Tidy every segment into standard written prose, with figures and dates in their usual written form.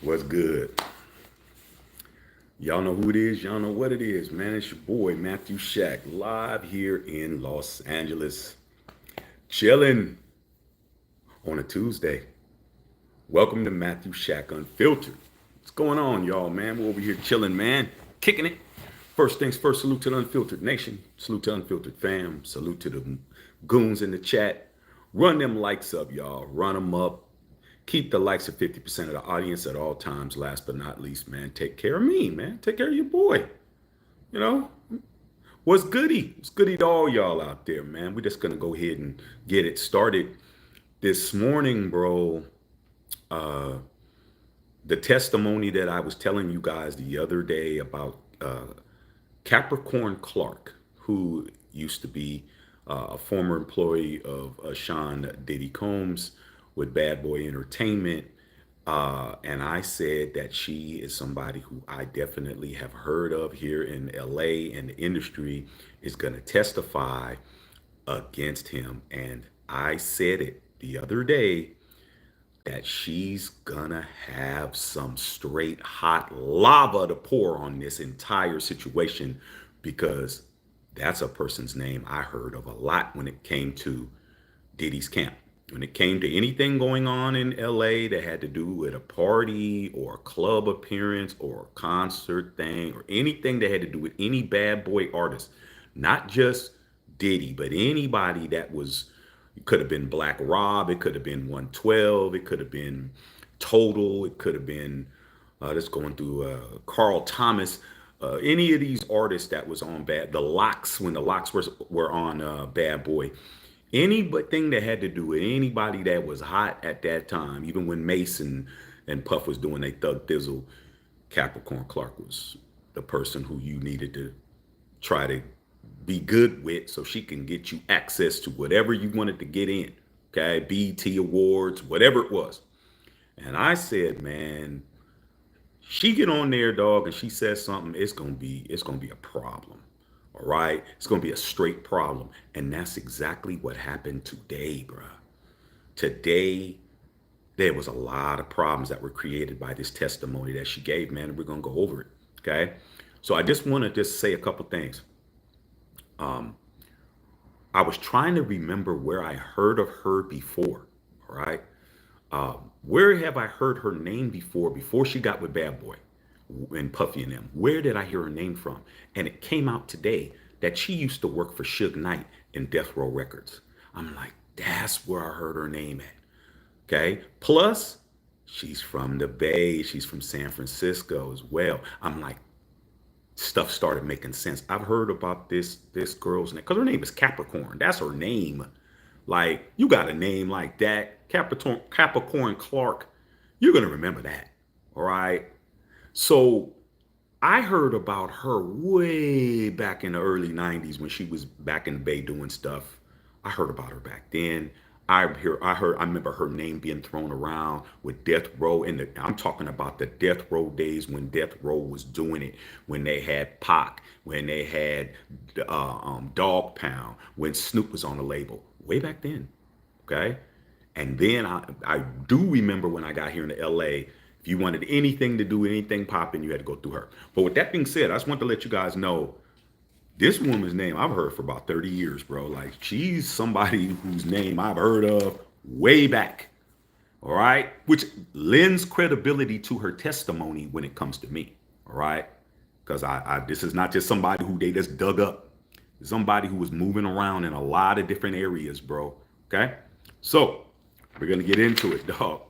What's good? Y'all know who it is. Y'all know what it is, man. It's your boy, Matthew Shack, live here in Los Angeles. Chilling on a Tuesday. Welcome to Matthew Shack Unfiltered. What's going on, y'all, man? We're over here chilling, man. Kicking it. First things first, salute to the Unfiltered Nation. Salute to Unfiltered fam. Salute to the goons in the chat. Run them likes up, y'all. Run them up. Keep the likes of 50% of the audience at all times. Last but not least, man, take care of me, man. Take care of your boy. You know, what's goody? What's goody to all y'all out there, man? We're just going to go ahead and get it started. This morning, bro, the testimony that I was telling you guys the other day about Capricorn Clark, who used to be a former employee of Sean Diddy Combs with Bad Boy Entertainment. And I said that she is somebody who I definitely have heard of here in LA, and the industry is going to testify against him. And I said it the other day that she's gonna have some straight hot lava to pour on this entire situation, because that's a person's name I heard of a lot when it came to Diddy's camp. When it came to anything going on in LA that had to do with a party or a club appearance or a concert thing or anything that had to do with any bad boy artist, not just Diddy, but anybody that was, it could have been Black Rob, it could have been 112, it could have been Total, it could have been just going through Carl Thomas, any of these artists that was on the Locks, when the Locks were on Bad Boy. Anything that had to do with anybody that was hot at that time, even when Mason and Puff was doing their Thug Thizzle, Capricorn Clark was the person who you needed to try to be good with so she can get you access to whatever you wanted to get in. Okay, BET Awards, whatever it was. And I said, man, she get on there, dog, and she says something, it's gonna be a problem. All right, it's gonna be a straight problem. And that's exactly what happened today, bruh. Today, there was a lot of problems that were created by this testimony that she gave, man, and we're gonna go over it. Okay. So I just want to just say a couple things. I was trying to remember where I heard of her before. All right. Where have I heard her name before she got with Bad Boy and Puffy and them? Where did I hear her name from? And it came out today that she used to work for Suge Knight in Death Row Records. I'm like, that's where I heard her name at. Okay. Plus, she's from the Bay. She's from San Francisco as well. I'm like, stuff started making sense. I've heard about this girl's name because her name is Capricorn. That's her name. Like, you got a name like that, Capricorn Clark, you're gonna remember that. All right. So I heard about her way back in the early 90s when she was back in the Bay doing stuff. I heard about her back then. I remember her name being thrown around with Death Row, and I'm talking about the Death Row days when Death Row was doing it, when they had Pac, when they had Dog Pound, when Snoop was on the label, way back then. Okay, and then I do remember when I got here into LA. If you wanted anything to do with anything popping, you had to go through her. But with that being said, I just want to let you guys know this woman's name I've heard for about 30 years, bro. Like, she's somebody whose name I've heard of way back. All right. Which lends credibility to her testimony when it comes to me. All right. Because this is not just somebody who they just dug up. It's somebody who was moving around in a lot of different areas, bro. Okay. So we're going to get into it, dog.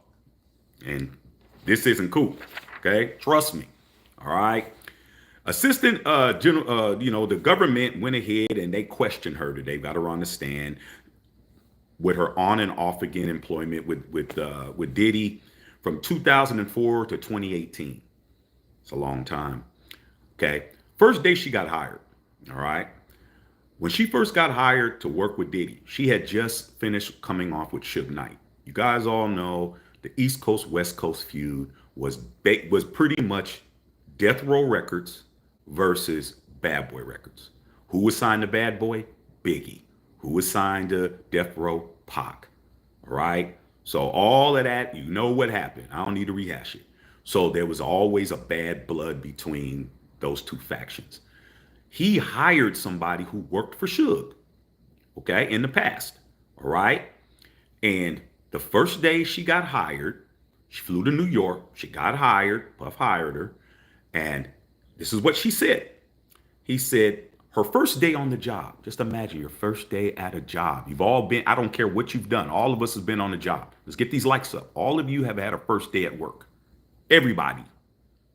And this isn't cool. Okay. Trust me. All right. Assistant General, the government went ahead and they questioned her today, got her on the stand with her on and off again employment with Diddy from 2004 to 2018. It's a long time. Okay. First day she got hired. All right. When she first got hired to work with Diddy, she had just finished coming off with Suge Knight. You guys all know the East Coast, West Coast feud was pretty much Death Row Records versus Bad Boy Records. Who was signed to Bad Boy? Biggie. Who was signed to Death Row? Pac. All right. So all of that, you know what happened. I don't need to rehash it. So there was always a bad blood between those two factions. He hired somebody who worked for Suge, okay, in the past. All right. And the first day she got hired, she flew to New York. She got hired. Puff hired her. And this is what she said. He said, her first day on the job. Just imagine your first day at a job. You've all been, I don't care what you've done. All of us have been on a job. Let's get these likes up. All of you have had a first day at work. Everybody.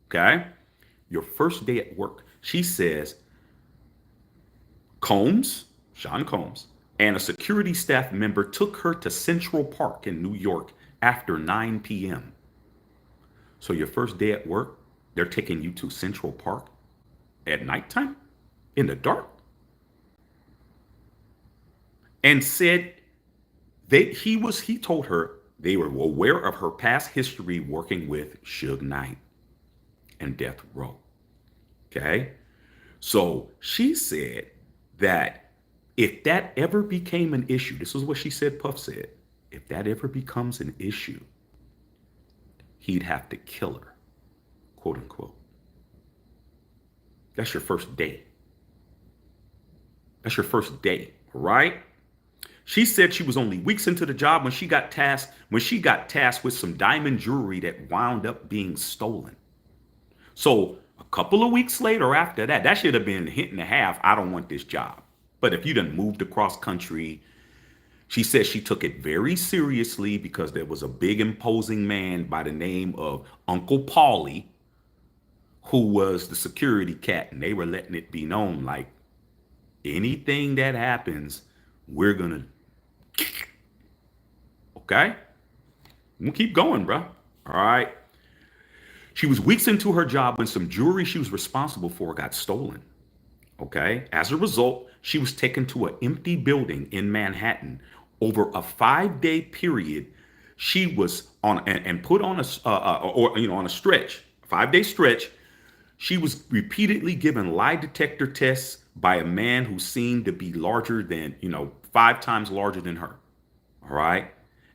Okay? Your first day at work. She says, Sean Combs, and a security staff member took her to Central Park in New York after 9 p.m. So your first day at work, they're taking you to Central Park at nighttime in the dark, and said he told her they were aware of her past history working with Suge Knight and Death Row. Okay, so she said that if that ever became an issue, this is what she said, Puff said, if that ever becomes an issue, he'd have to kill her, quote unquote. That's your first day. That's your first day, right? She said she was only weeks into the job when she got tasked with some diamond jewelry that wound up being stolen. So a couple of weeks later after that, that should have been a hint and a half. I don't want this job. But if you done moved across country, she said she took it very seriously because there was a big imposing man by the name of Uncle Paulie, who was the security cat, and they were letting it be known, like, anything that happens, we're gonna, okay? We'll keep going, bro. All right. She was weeks into her job when some jewelry she was responsible for got stolen. Okay. As a result, she was taken to an empty building in Manhattan. Over a 5-day period, she was on and put on on a stretch, 5-day stretch. She was repeatedly given lie detector tests by a man who seemed to be larger than, 5 times larger than her. All right.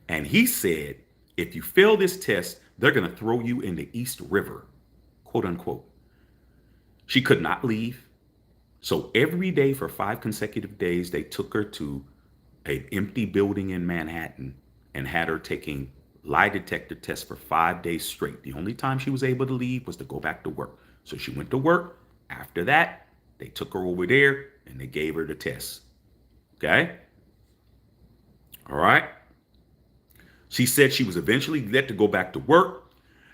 And he said, if you fail this test, they're going to throw you in the East River, quote unquote. She could not leave. So every day for 5 consecutive days, they took her to an empty building in Manhattan and had her taking lie detector tests for 5 days straight. The only time she was able to leave was to go back to work. So she went to work. After that, they took her over there and they gave her the test. Okay? All right. She said she was eventually let to go back to work.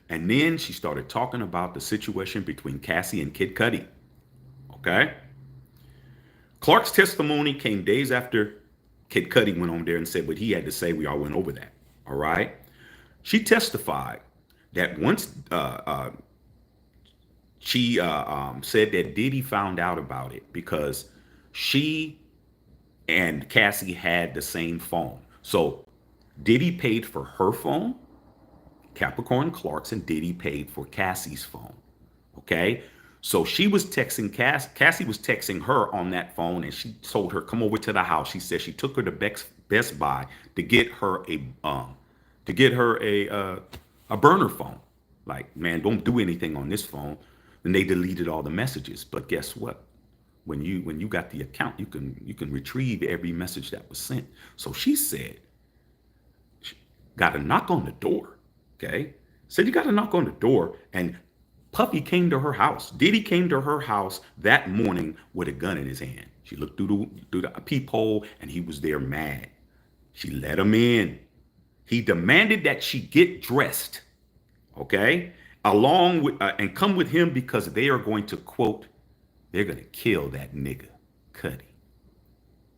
And then she started talking about the situation between Cassie and Kid Cudi. Okay? Clark's testimony came days after Kid Cudi went on there and said what he had to say. We all went over that. All right? She testified that once she said that Diddy found out about it because she and Cassie had the same phone. So Diddy paid for her phone, Capricorn Clark's, and Diddy paid for Cassie's phone. Okay? So she was texting Cassie was texting her on that phone, and she told her, come over to the house. She said she took her to Best Buy to get her a burner phone. Like, man, don't do anything on this phone. And they deleted all the messages. But guess what? When you got the account, you can retrieve every message that was sent. So she said, got a knock on the door. Okay? Said you got a knock on the door, and Puffy came to her house. Diddy came to her house that morning with a gun in his hand. She looked through the peephole, and he was there mad. She let him in. He demanded that she get dressed, okay, along with and come with him because they are going to, quote, they're going to kill that nigga Cudi,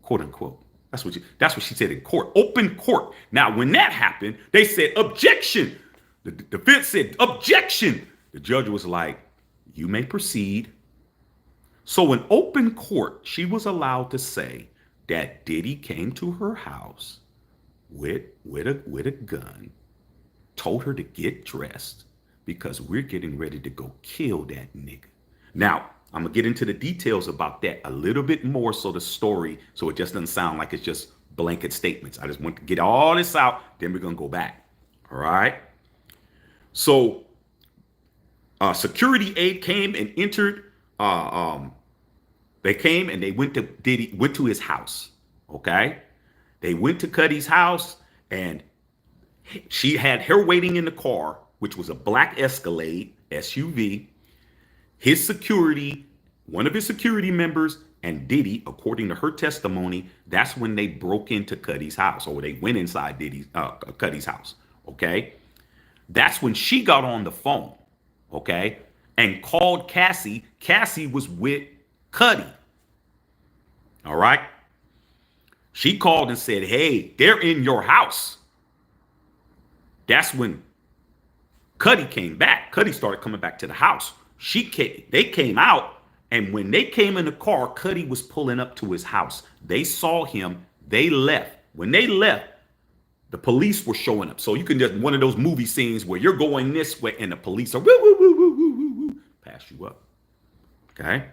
quote unquote. That's what she said in court, open court. Now, when that happened, they said objection. The defense said objection. The judge was like, you may proceed. So in open court, she was allowed to say that Diddy came to her house with a gun, told her to get dressed because we're getting ready to go kill that nigga. Now, I'm going to get into the details about that a little bit more so it just doesn't sound like it's just blanket statements. I just want to get all this out, then we're going to go back. All right? So Security aid came and entered. They came and they went to his house. Okay, they went to Cudi's house, and she had her waiting in the car, which was a black Escalade SUV. His security, one of his security members, and Diddy, according to her testimony, that's when they broke into Cudi's house, or they went inside Cudi's house. Okay, that's when she got on the phone. Okay, and called Cassie. Cassie was with Cudi. All right. She called and said, "Hey, they're in your house." That's when Cudi came back. Cudi started coming back to the house. They came out, and when they came in the car, Cudi was pulling up to his house. They saw him. They left. When they left, the police were showing up. So you can just one of those movie scenes where you're going this way, and the police are woo woo woo woo woo woo woo pass you up. Okay.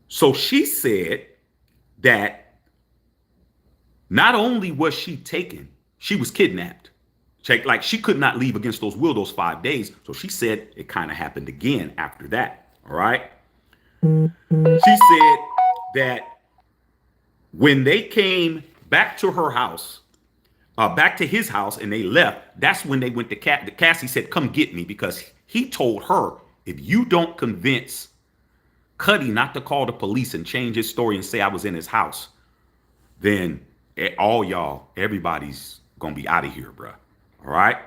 So she said that not only was she taken, she was kidnapped. Like she could not leave against those will those 5 days. So she said it kind of happened again after that. All right. She said that when they came back to her house, back to his house, and they left, that's when they went to Cassie said, "Come get me," because he told her, "If you don't convince Cudi not to call the police and change his story and say I was in his house, then all y'all, everybody's gonna be out of here, bruh." All right.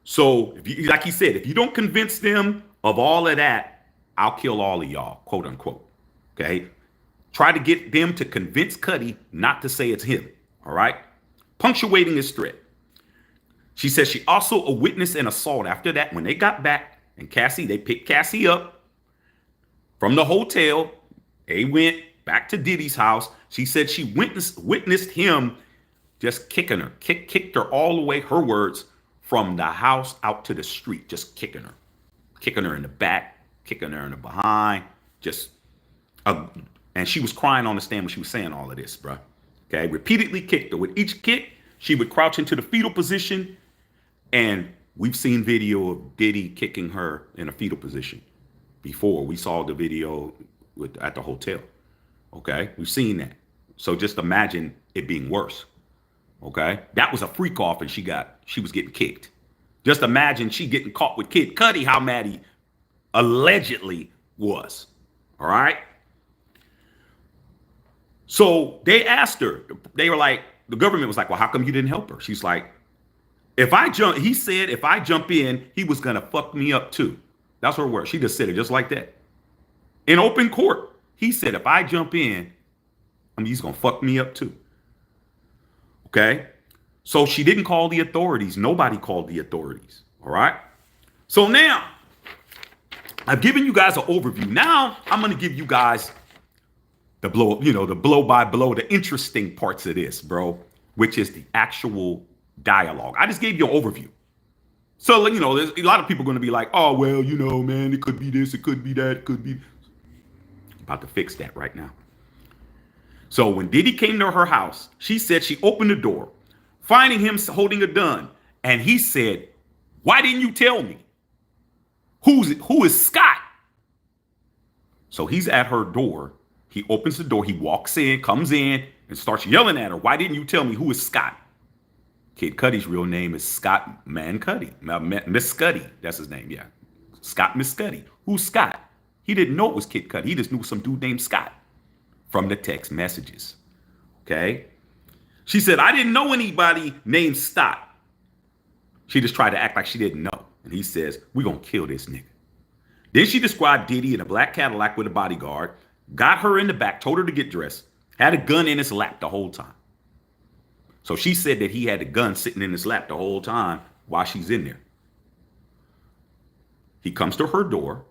So, like he said, if you don't convince them of all of that, I'll kill all of y'all, quote unquote. Okay. Try to get them to convince Cudi not to say it's him. All right. Punctuating his threat. She says she also witnessed an assault after that. When they got back, and they picked Cassie up from the hotel. They went back to Diddy's house. She said she witnessed him just kicking her, kicked her all the way, her words, from the house out to the street, just kicking her in the back, kicking her in the behind, and she was crying on the stand when she was saying all of this, bro. Okay, repeatedly kicked her. With each kick, she would crouch into the fetal position, and we've seen video of Diddy kicking her in a fetal position before. We saw the video at the hotel. Okay, we've seen that. So just imagine it being worse. Okay, that was a freak off, and she was getting kicked. Just imagine she getting caught with Kid Cudi, how mad he allegedly was. All right. So they asked her. They were like, the government was like, "Well, how come you didn't help her?" She's like, he said if I jump in, he was gonna fuck me up too. That's her word. She just said it just like that. In open court, he said, if I jump in, he's gonna fuck me up too. Okay. So she didn't call the authorities. Nobody called the authorities. All right. So now I've given you guys an overview. Now I'm going to give you guys the blow by blow, the interesting parts of this, bro, which is the actual dialogue. I just gave you an overview. So, there's a lot of people going to be like, "Oh, well, man, it could be this, it could be that, it could be." About to fix that right now. So when Diddy came to her house, she said she opened the door, finding him holding a gun. And he said, "Why didn't you tell me? Who is Scott?" So he's at her door. He opens the door. He walks in, comes in, and starts yelling at her. "Why didn't you tell me who is Scott?" Kid Cudi's real name is Scott Cudi. Miss Cudi. That's his name. Yeah. Scott Miss Cudi. Who's Scott? He didn't know it was Kid Cudi. He just knew some dude named Scott from the text messages. Okay. She said, "I didn't know anybody named Scott." She just tried to act like she didn't know. And he says, "We're going to kill this nigga." Then she described Diddy in a black Cadillac with a bodyguard, got her in the back, told her to get dressed, had a gun in his lap the whole time. So she said that he had a gun sitting in his lap the whole time while she's in there. He comes to her door.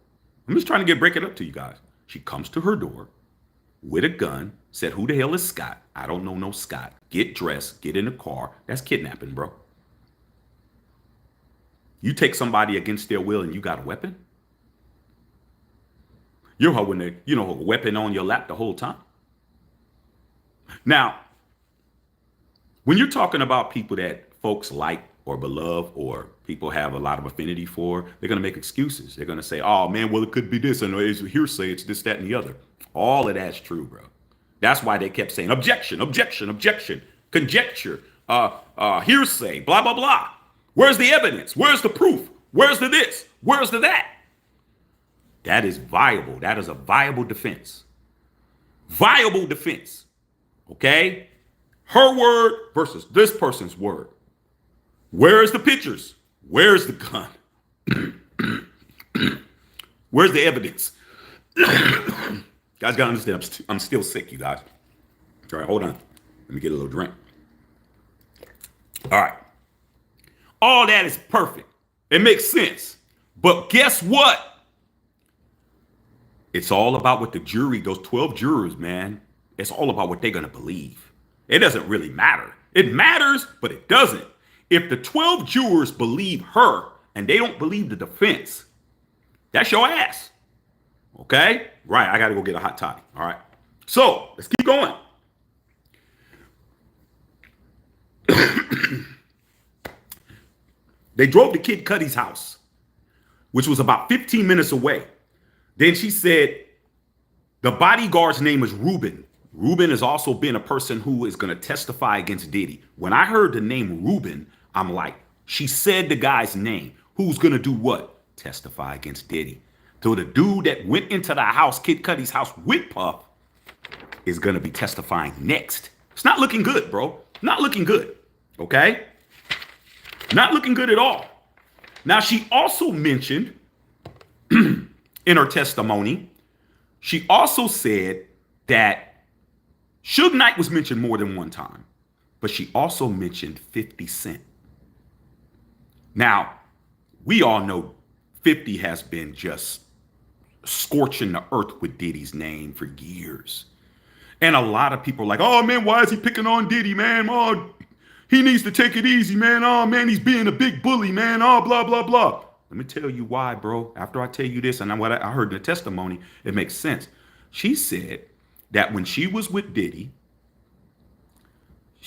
I'm just trying to break it up to you guys. She comes to her door with a gun, said, "Who the hell is Scott? I don't know no Scott. Get dressed, get in the car." That's kidnapping, bro. You take somebody against their will and you got a weapon? You're holding a weapon on your lap the whole time. Now, when you're talking about people that folks like or beloved or people have a lot of affinity for, they're going to make excuses. They're going to say, oh man, well, it could be this, and it's hearsay, it's this, that, and the other. All of that's true, bro. That's why they kept saying objection, objection, objection, conjecture, hearsay, blah, blah, blah. Where's the evidence? Where's the proof? Where's the this? Where's the that? That is viable. That is a viable defense. Viable defense. Okay? Her word versus this person's word. Where's the pictures? Where's the gun? Where's the evidence? Guys, gotta understand, I'm still sick, you guys. All right, hold on. Let me get a little drink. All right. All that is perfect. It makes sense. But guess what? It's all about what the jury, those 12 jurors, man, it's all about what they're going to believe. It doesn't really matter. It matters, but it doesn't. If the 12 jurors believe her and they don't believe the defense, that's your ass. Okay? Right, I got to go get a hot toddy. All right. So, let's keep going. They drove to KID CUDI's house, which was about 15 minutes away. Then she said, the bodyguard's name is Ruben. Ruben has also been a person who is going to testify against Diddy. When I heard the name Ruben, I'm like, she said the guy's name. Who's going to do what? Testify against Diddy. So the dude that went into the house, KID CUDI's house with Puff, is going to be testifying next. It's not looking good, bro. Not looking good. Okay? Not looking good at all. Now, she also mentioned in her testimony, she also said that Suge Knight was mentioned more than one time, but she also mentioned 50 Cent. Now, we all know 50 has been just scorching the earth with Diddy's name for years. And a lot of people are like, oh man, why is he picking on Diddy, man? Oh, he needs to take it easy, man. Oh man, he's being a big bully, man. Oh, blah, blah, blah. Let me tell you why, bro. After I tell you this, and what I heard in the testimony, it makes sense. She said that when she was with Diddy,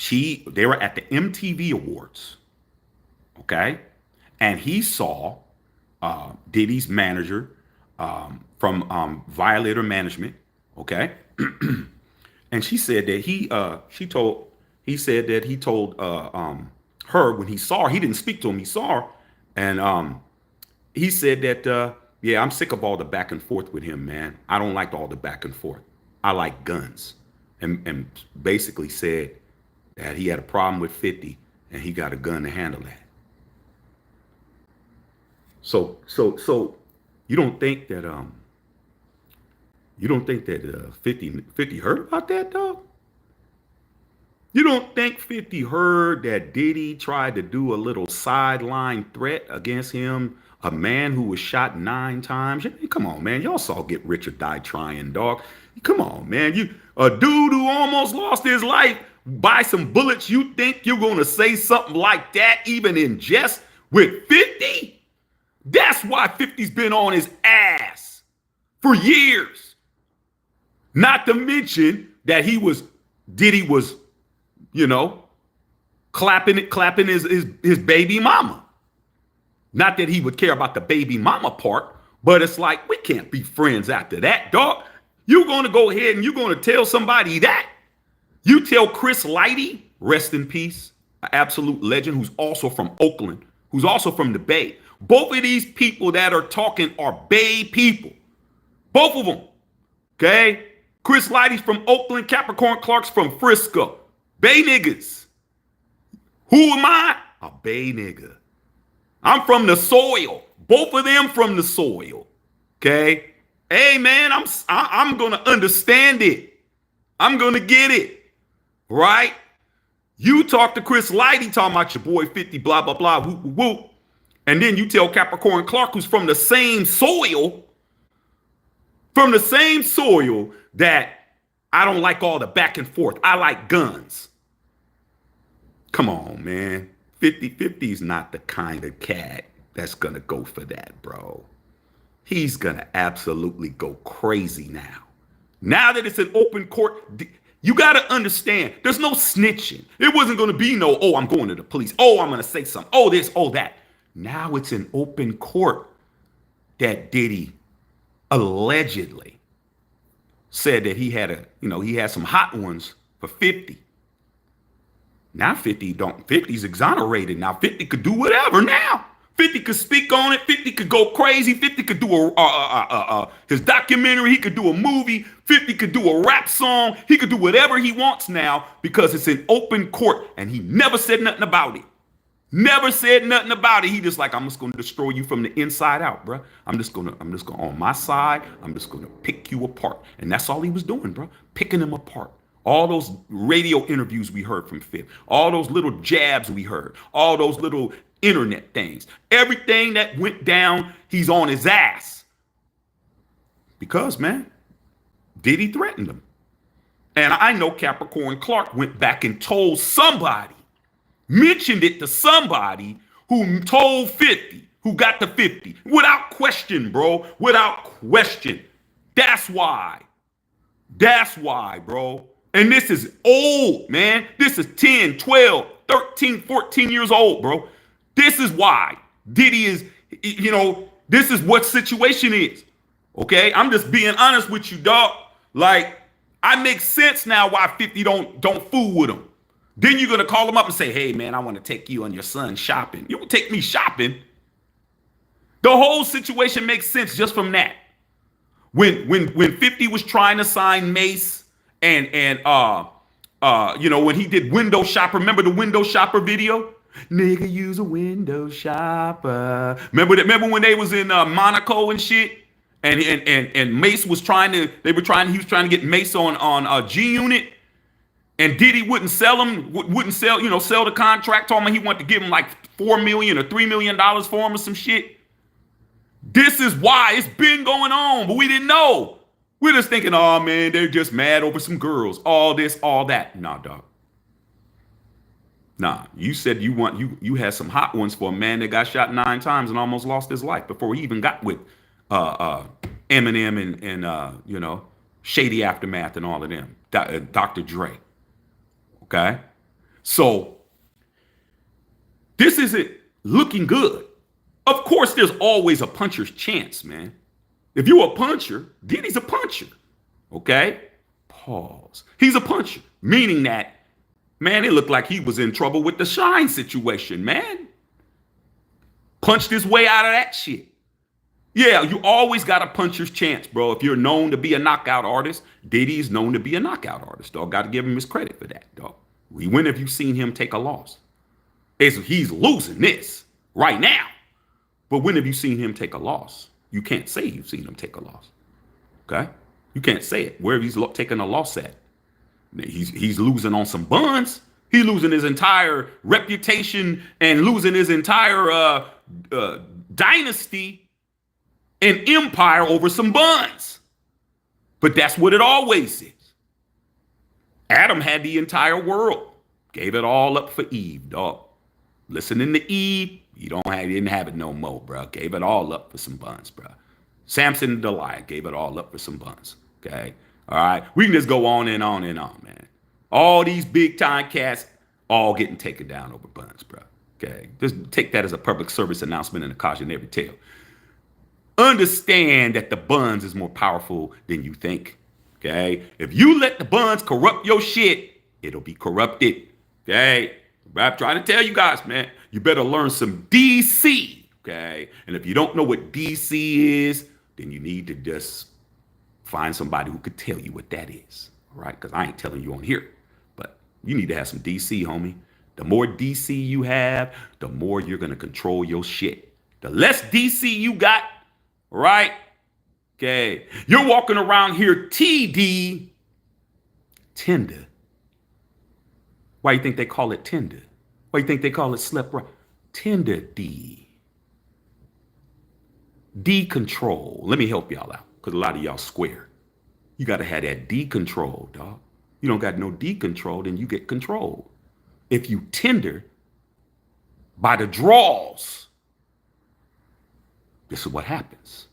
they were at the MTV Awards, okay? And he saw Diddy's manager from Violator Management, okay? And she said that he told her when he saw her, he didn't speak to him, he saw her, and he said that, yeah, I'm sick of all the back and forth with him, man. I don't like all the back and forth. I like guns. And basically said that he had a problem with 50 and he got a gun to handle that. So you don't think that 50 heard about that, dog? You don't think 50 heard that Diddy tried to do a little sideline threat against him, a man who was shot 9 times? Come on, man. Y'all saw Get Rich or Die Trying, dog. Come on, man. A dude who almost lost his life by some bullets, you think you're going to say something like that even in jest with 50? That's why 50's been on his ass for years. Not to mention that Diddy was, clapping his baby mama. Not that he would care about the baby mama part, but it's like, we can't be friends after that, dog. You're going to go ahead and you're going to tell somebody that. You tell Chris Lighty, rest in peace, an absolute legend who's also from Oakland, who's also from the Bay. Both of these people that are talking are Bay people. Both of them. Okay? Chris Lighty's from Oakland, Capricorn Clark's from Frisco. Bay niggas. Who am I? A Bay nigga. I'm from the soil. Both of them from the soil. Okay? Hey man, I'm gonna understand it. I'm gonna get it. Right? You talk to Chris Lighty talking about your boy 50, blah, blah, blah, whoop, whoop, whoop. And then you tell Capricorn Clark, who's from the same soil, that I don't like all the back and forth. I like guns. Come on, man. 50's not the kind of cat that's going to go for that, bro. He's going to absolutely go crazy now. Now that it's an open court, You got to understand, there's no snitching. It wasn't going to be no, oh, I'm going to the police. Oh, I'm going to say something. Oh, this, oh, that. Now it's in open court that Diddy allegedly said that he had some hot ones for 50. Now 50's exonerated. Now 50 could do whatever now. 50 could speak on it. 50 could go crazy. 50 could do his documentary. He could do a movie. 50 could do a rap song. He could do whatever he wants now because it's in open court. And he never said nothing about it. Never said nothing about it. He just like, I'm just going to destroy you from the inside out, bro. I'm just going on my side. I'm just going to pick you apart. And that's all he was doing, bro. Picking him apart. All those radio interviews we heard from Fifth, all those little jabs we heard, all those little internet things, everything that went down, he's on his ass. Because, man, Diddy threatened him. And I know Capricorn Clark went back and told somebody, mentioned it to somebody who told 50, who got the 50. Without question, bro. Without question. That's why. That's why, bro. And this is old, man. This is 10, 12, 13, 14 years old, bro. This is why Diddy is, this is what situation is. Okay? I'm just being honest with you, dog. Like, I make sense now why 50 don't fool with him. Then you're going to call him up and say, hey, man, I want to take you and your son shopping. You can take me shopping. The whole situation makes sense just from that. When 50 was trying to sign Mace and when he did Window Shopper, remember the Window Shopper video? Nigga, use a window shopper. Remember when they was in Monaco and shit? And Mace was he was trying to get Mace on G Unit. And Diddy wouldn't sell the contract. Told him he wanted to give him like $4 million or $3 million for him or some shit. This is why it's been going on, but we didn't know. We're just thinking, oh man, they're just mad over some girls. All this, all that. Nah, dog. Nah, you said you had some hot ones for a man that got shot 9 times and almost lost his life before he even got with Eminem and Shady Aftermath and all of them. Dr. Dre. Okay? So this isn't looking good. Of course, there's always a puncher's chance, man. If you're a puncher, Diddy's a puncher. Okay? Pause. He's a puncher, meaning that, man, it looked like he was in trouble with the Shine situation, man. Punched his way out of that shit. Yeah, you always got a puncher's chance, bro. If you're known to be a knockout artist, Diddy's known to be a knockout artist, dog. Got to give him his credit for that, dog. When have you seen him take a loss? He's losing this right now. But when have you seen him take a loss? You can't say you've seen him take a loss. Okay? You can't say it. Where he's taking a loss at? He's losing on some buns. He's losing his entire reputation and losing his entire dynasty and empire over some buns. But that's what it always is. Adam had the entire world. Gave it all up for Eve, dog. Listening to Eve, he didn't have it no more, bro. Gave it all up for some buns, bro. Samson and Delilah gave it all up for some buns. Okay? All right? We can just go on and on and on, man. All these big time cats all getting taken down over buns, bro. Okay? Just take that as a public service announcement and a cautionary tale. Understand that the buns is more powerful than you think. Okay? If you let the buns corrupt your shit, it'll be corrupted. Okay? I'm trying to tell you guys, man, you better learn some DC. Okay? And if you don't know what DC is, then you need to just find somebody who could tell you what that is. All right? Because I ain't telling you on here. But you need to have some DC, homie. The more DC you have, the more you're going to control your shit. The less DC you got, right? Okay. You're walking around here TD, tender. Why you think they call it tender? Why you think they call it slept right? Tender D. D control. Let me help y'all out because a lot of y'all square. You got to have that D control, dog. You don't got no D control, then you get controlled. If you tender by the draws, this is what happens.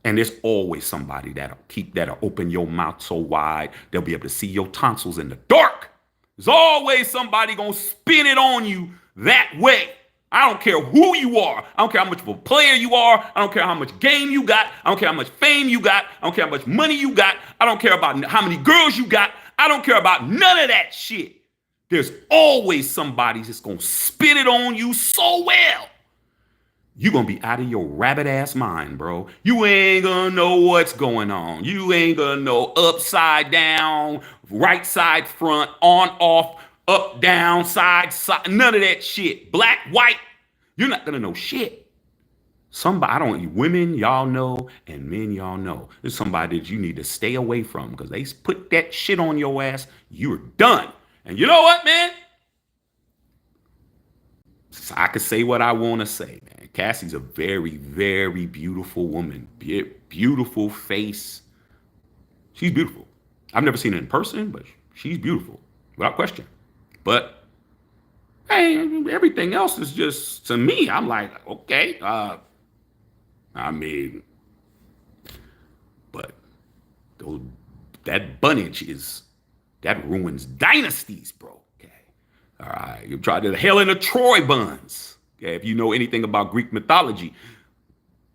And there's always somebody that'll open your mouth so wide they'll be able to see your tonsils in the dark. There's always somebody gonna spin it on you that way. I don't care who you are. I don't care how much of a player you are. I don't care how much game you got. I don't care how much fame you got. I don't care how much money you got. I don't care about how many girls you got. I don't care about none of that shit. There's always somebody that's gonna spin it on you so well. You're going to be out of your rabbit ass mind, bro. You ain't going to know what's going on. You ain't going to know upside down, right side front, on, off, up, down, side, none of that shit. Black, white. You're not going to know shit. Women, y'all know, and men, y'all know. There's somebody that you need to stay away from because they put that shit on your ass. You're done. And you know what, man? I could say what I want to say, man. Cassie's a very, very beautiful woman. Beautiful face. She's beautiful. I've never seen her in person, but she's beautiful, without question. But hey, everything else is just, to me, I'm like, okay. I mean, but that bunnage that ruins dynasties, bro. All right, you tried the Helen of Troy buns. Okay, if you know anything about Greek mythology,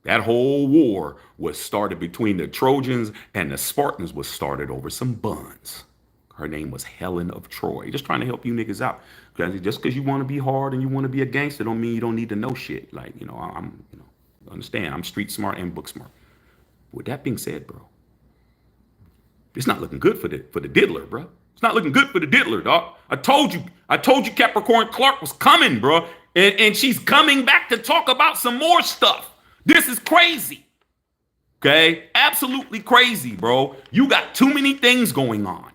that whole war was started between the Trojans and the Spartans was started over some buns. Her name was Helen of Troy. Just trying to help you niggas out. Just because you want to be hard and you want to be a gangster don't mean you don't need to know shit. Like, understand, I'm street smart and book smart. With that being said, bro, it's not looking good for the diddler, bro. It's not looking good for the diddler, dog. I told you Capricorn Clark was coming, bro. And she's coming back to talk about some more stuff. This is crazy. Okay? Absolutely crazy, bro. You got too many things going on.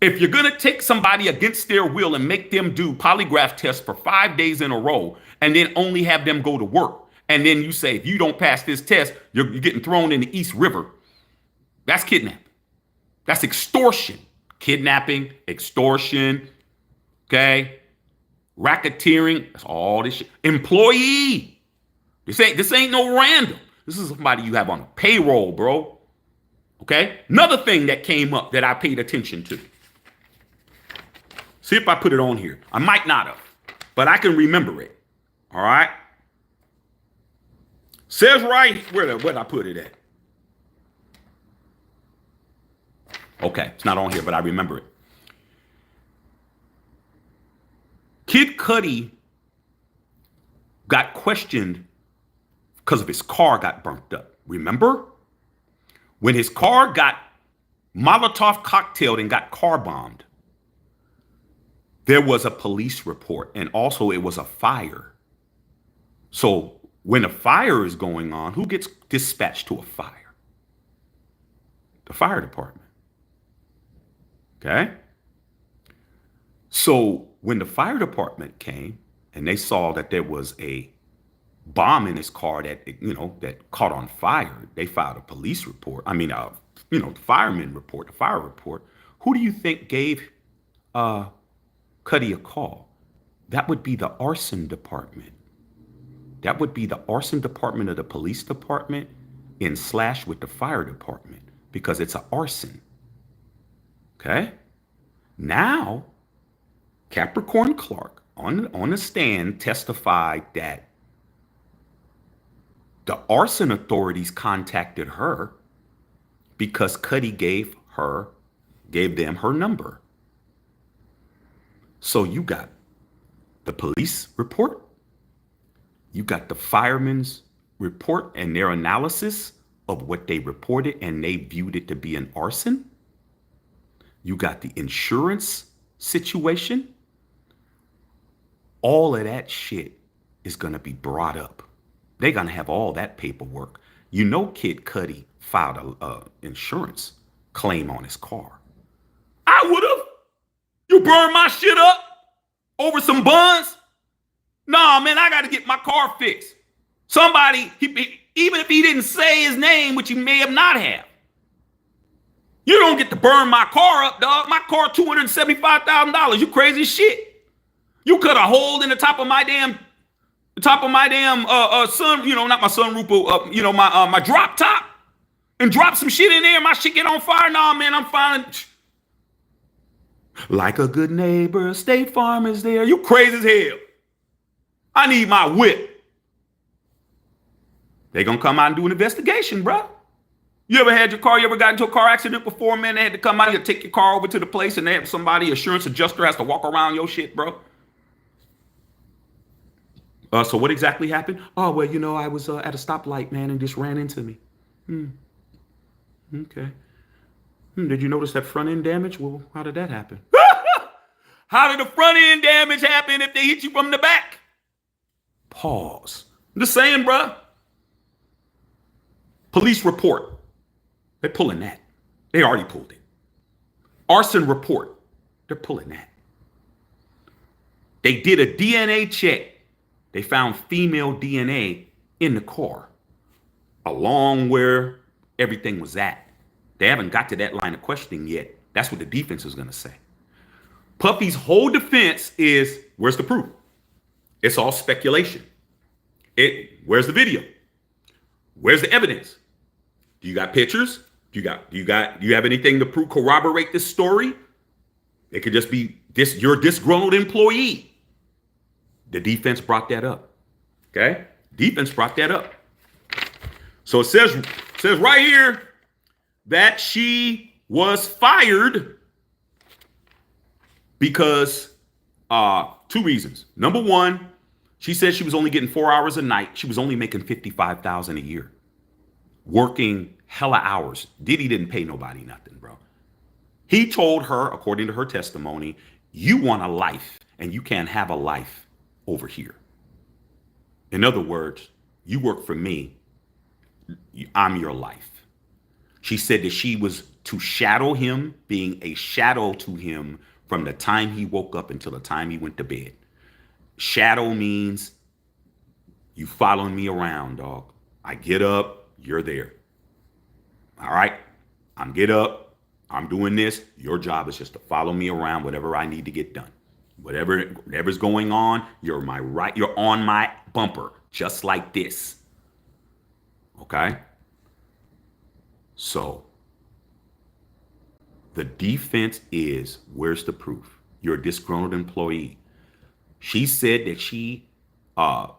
If you're going to take somebody against their will and make them do polygraph tests for 5 days in a row and then only have them go to work, and then you say, if you don't pass this test, you're getting thrown in the East River, that's kidnapping. That's extortion. Kidnapping, extortion, okay? Racketeering, that's all this shit. Employee. This ain't no random. This is somebody you have on a payroll, bro. Okay? Another thing that came up that I paid attention to. See if I put it on here. I might not have, but I can remember it. All right? Says right, where did I put it at? Okay, it's not on here, but I remember it. KID CUDI got questioned because of his car got burnt up. Remember? When his car got Molotov cocktailed and got car bombed, there was a police report, and also it was a fire. So when a fire is going on, who gets dispatched to a fire? The fire department. Okay? So when the fire department came and they saw that there was a bomb in his car that caught on fire, they filed a police report. The fireman report, the fire report. Who do you think gave Cuddy a call? That would be the arson department. That would be the arson department of the police department / with the fire department because it's an arson. Okay? Now, Capricorn Clark on the stand testified that the arson authorities contacted her because Cuddy gave them her number. So you got the police report, you got the fireman's report and their analysis of what they reported, and they viewed it to be an arson. You got the insurance situation. All of that shit is going to be brought up. They're going to have all that paperwork. You know, KID CUDI filed a insurance claim on his car. I would have. You burn my shit up over some buns? Nah, man, I got to get my car fixed. Somebody, even if he didn't say his name, which he may have not have, you don't get to burn my car up, dog. My car, $275,000. You crazy as shit. You cut a hole in the top of my damn The top of my damn sun, not my sunroof, my drop top, and drop some shit in there. My shit get on fire. Nah, man, I'm fine. Like a good neighbor, State Farm is there. You crazy as hell. I need my whip. They gonna come out and do an investigation, bro. You ever got into a car accident before, man? They had to come out and take your car over to the place and they have somebody, assurance adjuster has to walk around your shit, bro. So what exactly happened? Oh, well, I was at a stoplight, man, and just ran into me. Okay. Did you notice that front end damage? Well, how did that happen? How did the front end damage happen if they hit you from the back? Pause. I'm just saying, bro. Police report. They're pulling that. They already pulled it. Arson report. They're pulling that. They did a DNA check. They found female DNA in the car, along where everything was at. They haven't got to that line of questioning yet. That's what the defense is going to say. Puffy's whole defense is, where's the proof? It's all speculation. Where's the video? Where's the evidence? Do you got pictures? Do you have anything to prove, corroborate this story? It could just be you're a disgruntled employee. The defense brought that up. Okay? Defense brought that up. So it says right here that she was fired because two reasons. Number one, she said she was only getting 4 hours a night. She was only making $55,000 a year, working hella hours. Diddy didn't pay nobody nothing, bro. He told her, according to her testimony, you want a life and you can't have a life over here. In other words, you work for me, I'm your life. She said that she was to shadow him, being a shadow to him from the time he woke up until the time he went to bed. Shadow means you following me around, dog. I get up, you're there. All right? Get up, I'm doing this. Your job is just to follow me around, whatever I need to get done. Whatever's going on, you're on my bumper, just like this. Okay? So the defense is, where's the proof? You're a disgruntled employee. She said that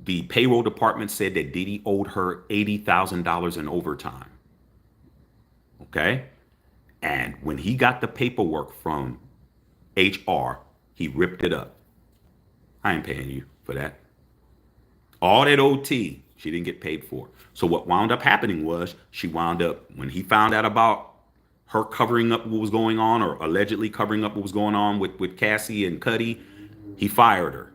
the payroll department said that Diddy owed her $80,000 in overtime. Okay? And when he got the paperwork from HR, he ripped it up. I ain't paying you for that. All that OT, she didn't get paid for. So what wound up happening was when he found out about her covering up what was going on, or allegedly covering up what was going on with Cassie and Cudi, he fired her.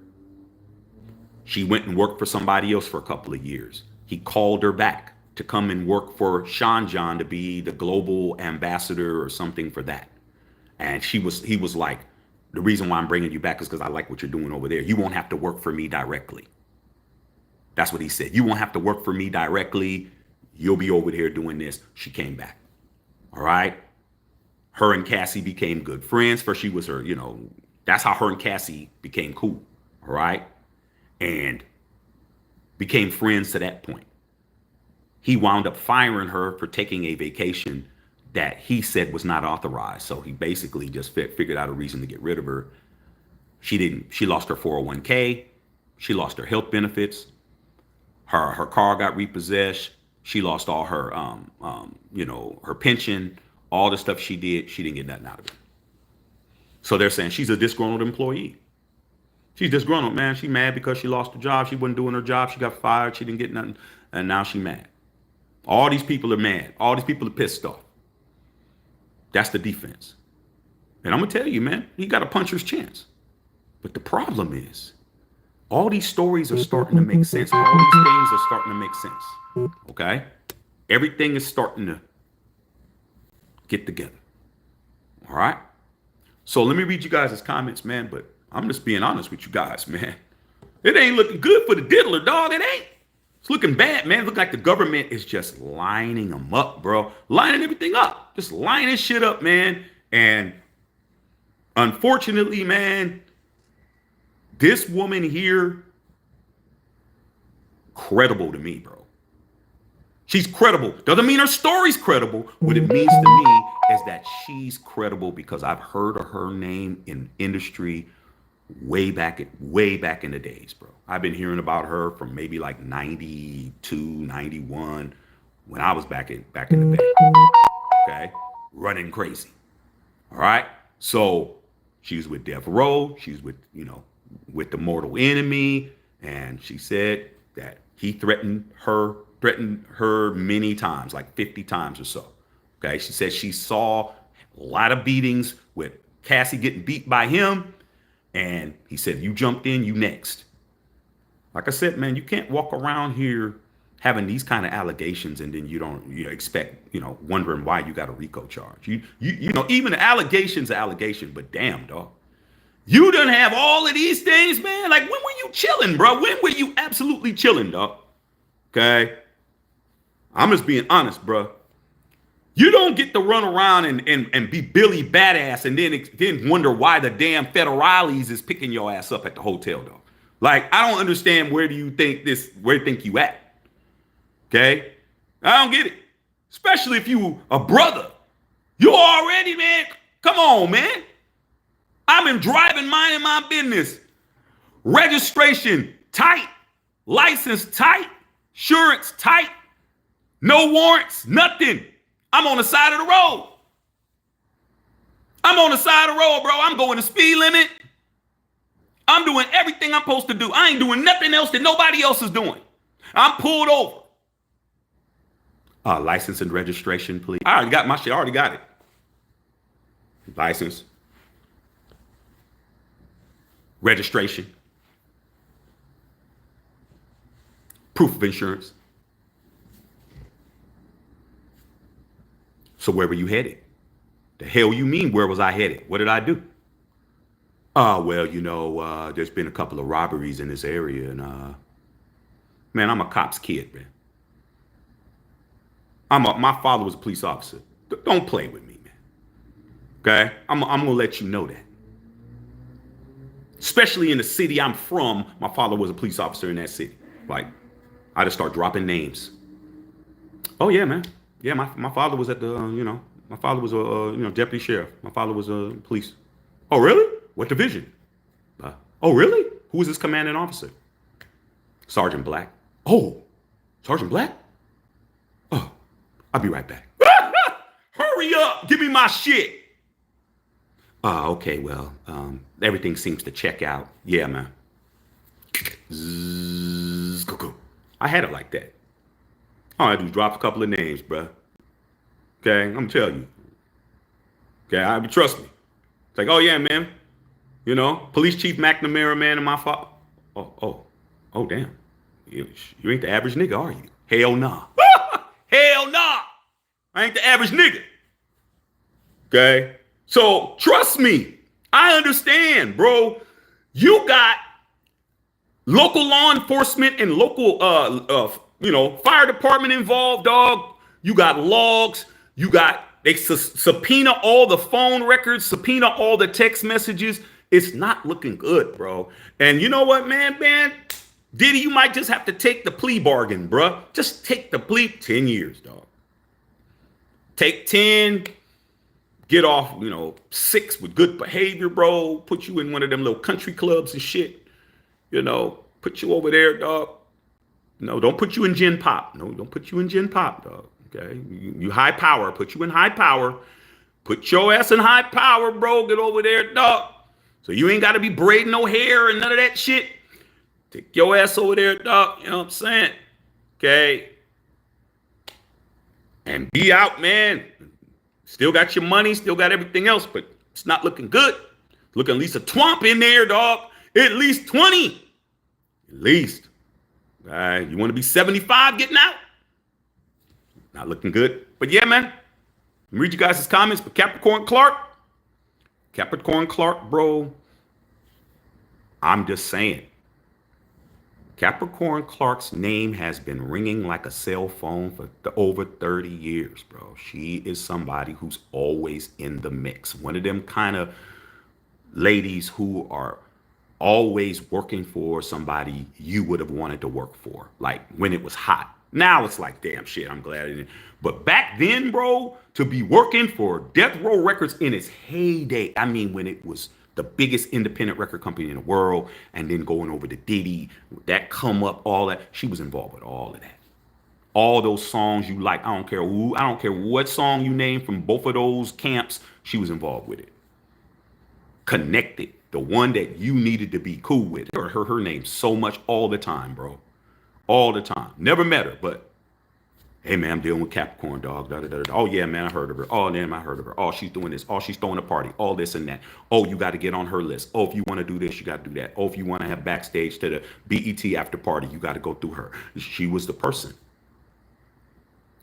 She went and worked for somebody else for a couple of years. He called her back to come and work for Sean John to be the global ambassador or something for that. And he was like, the reason why I'm bringing you back is because I like what you're doing over there. You won't have to work for me directly. That's what he said. You won't have to work for me directly. You'll be over here doing this. She came back. All right. Her and Cassie became good friends. First, she was her, that's how her and Cassie became cool. All right. And became friends to that point. He wound up firing her for taking a vacation that he said was not authorized. So he basically just figured out a reason to get rid of her. She lost her 401k. She lost her health benefits. Her car got repossessed. She lost all her, her pension, all the stuff she did. She didn't get nothing out of it. So they're saying she's a disgruntled employee. She's disgruntled, man. She mad because she lost her job. She wasn't doing her job. She got fired. She didn't get nothing. And now she mad. All these people are mad. All these people are pissed off. That's the defense. And I'm going to tell you, man, he got a puncher's chance. But the problem is, all these stories are starting to make sense. All these things are starting to make sense. Okay? Everything is starting to get together. All right? So let me read you guys' comments, man. But I'm just being honest with you guys, man. It ain't looking good for the diddler, dog. It ain't. It's looking bad, man. It look like the government is just lining them up, bro. Lining everything up. Just lining shit up, man. And unfortunately, man, this woman here credible to me, bro. She's credible. Doesn't mean her story's credible. What it means to me is that she's credible because I've heard of her name in industry way back in the days, bro. I've been hearing about her from maybe like 92, 91, when I was back in the day. Okay? Running crazy. All right? So she was with Death Row. She was with, with the mortal enemy. And she said that he threatened her many times, like 50 times or so. Okay? She said she saw a lot of beatings with Cassie getting beat by him. And he said, you jumped in, you next. Like I said, man, you can't walk around here having these kind of allegations and then you don't expect, wondering why you got a RICO charge. Even the allegation's an allegation, but damn, dog. You done have all of these things, man. Like, when were you chilling, bro? When were you absolutely chilling, dog? Okay? I'm just being honest, bro. You don't get to run around and be Billy Badass and then wonder why the damn federales is picking your ass up at the hotel, though. Like, I don't understand where you think you at. Okay? I don't get it. Especially if you a brother. You already, man. Come on, man. I've been driving, minding my business. Registration tight. License tight. Insurance tight. No warrants, nothing. I'm on the side of the road. Bro. I'm going the speed limit. I'm doing everything I'm supposed to do. I ain't doing nothing else that nobody else is doing. I'm pulled over. License and registration, please. I already got my shit. I already got it. License. Registration. Proof of insurance. So where were you headed? The hell you mean, where was I headed? What did I do? Well, there's been a couple of robberies in this area, and man, I'm a cop's kid, man. My father was a police officer. Don't play with me, man. Okay? I'm gonna let you know that. Especially in the city I'm from, my father was a police officer in that city. Like, I just start dropping names. Oh yeah, man. Yeah, my father was at the, my father was a, deputy sheriff. My father was a police. Oh, really? What division? Oh, really? Who was his commanding officer? Sergeant Black. Oh, Sergeant Black? Oh, I'll be right back. Hurry up. Give me my shit. Okay, well, everything seems to check out. Yeah, man. Zzz, go. I had it like that. All I do is drop a couple of names, bro. Okay, I'm telling you. Okay, trust me. It's like, oh yeah, man. Police Chief McNamara, man, and my father. Oh, damn. You ain't the average nigga, are you? Hell nah. Hell nah. I ain't the average nigga. Okay, so trust me. I understand, bro. You got local law enforcement and local, fire department involved, dog. You got logs. They subpoena all the phone records, subpoena all the text messages. It's not looking good, bro. And you know what, man? Diddy, you might just have to take the plea bargain, bro. Just take the plea. 10 years, dog. Take 10. Get off, 6 with good behavior, bro. Put you in one of them little country clubs and shit. Put you over there, dog. No, don't put you in Gen Pop. No, don't put you in Gen Pop, dog. Okay? You high power. Put you in high power. Put your ass in high power, bro. Get over there, dog. So you ain't got to be braiding no hair and none of that shit. Take your ass over there, dog. You know what I'm saying? Okay? And be out, man. Still got your money. Still got everything else, but it's not looking good. Looking at least a twomp in there, dog. At least 20. At least. All right, you want to be 75 getting out? Not looking good. But yeah, man. Let me read you guys' comments. But Capricorn Clark. Capricorn Clark, bro. I'm just saying. Capricorn Clark's name has been ringing like a cell phone for over 30 years, bro. She is somebody who's always in the mix. One of them kind of ladies who are always working for somebody you would have wanted to work for, like when it was hot. Now it's like, damn shit, I'm glad I didn't. But back then, bro, to be working for Death Row Records in its heyday, I mean, when it was the biggest independent record company in the world, and then going over to Diddy, that come up, all that, she was involved with all of that. All those songs you like, I don't care who, I don't care what song you name from both of those camps, she was involved with it. Connected, the one that you needed to be cool with. Her name so much all the time, bro. All the time. Never met her, but hey man, I'm dealing with Capricorn, dog. Da, da, da, da. Oh yeah, man, I heard of her. Oh damn, I heard of her. Oh, she's doing this. Oh, she's throwing a party. All this and that. Oh, you got to get on her list. Oh, if you want to do this, you got to do that. Oh, if you want to have backstage to the BET after party, you got to go through her. She was the person.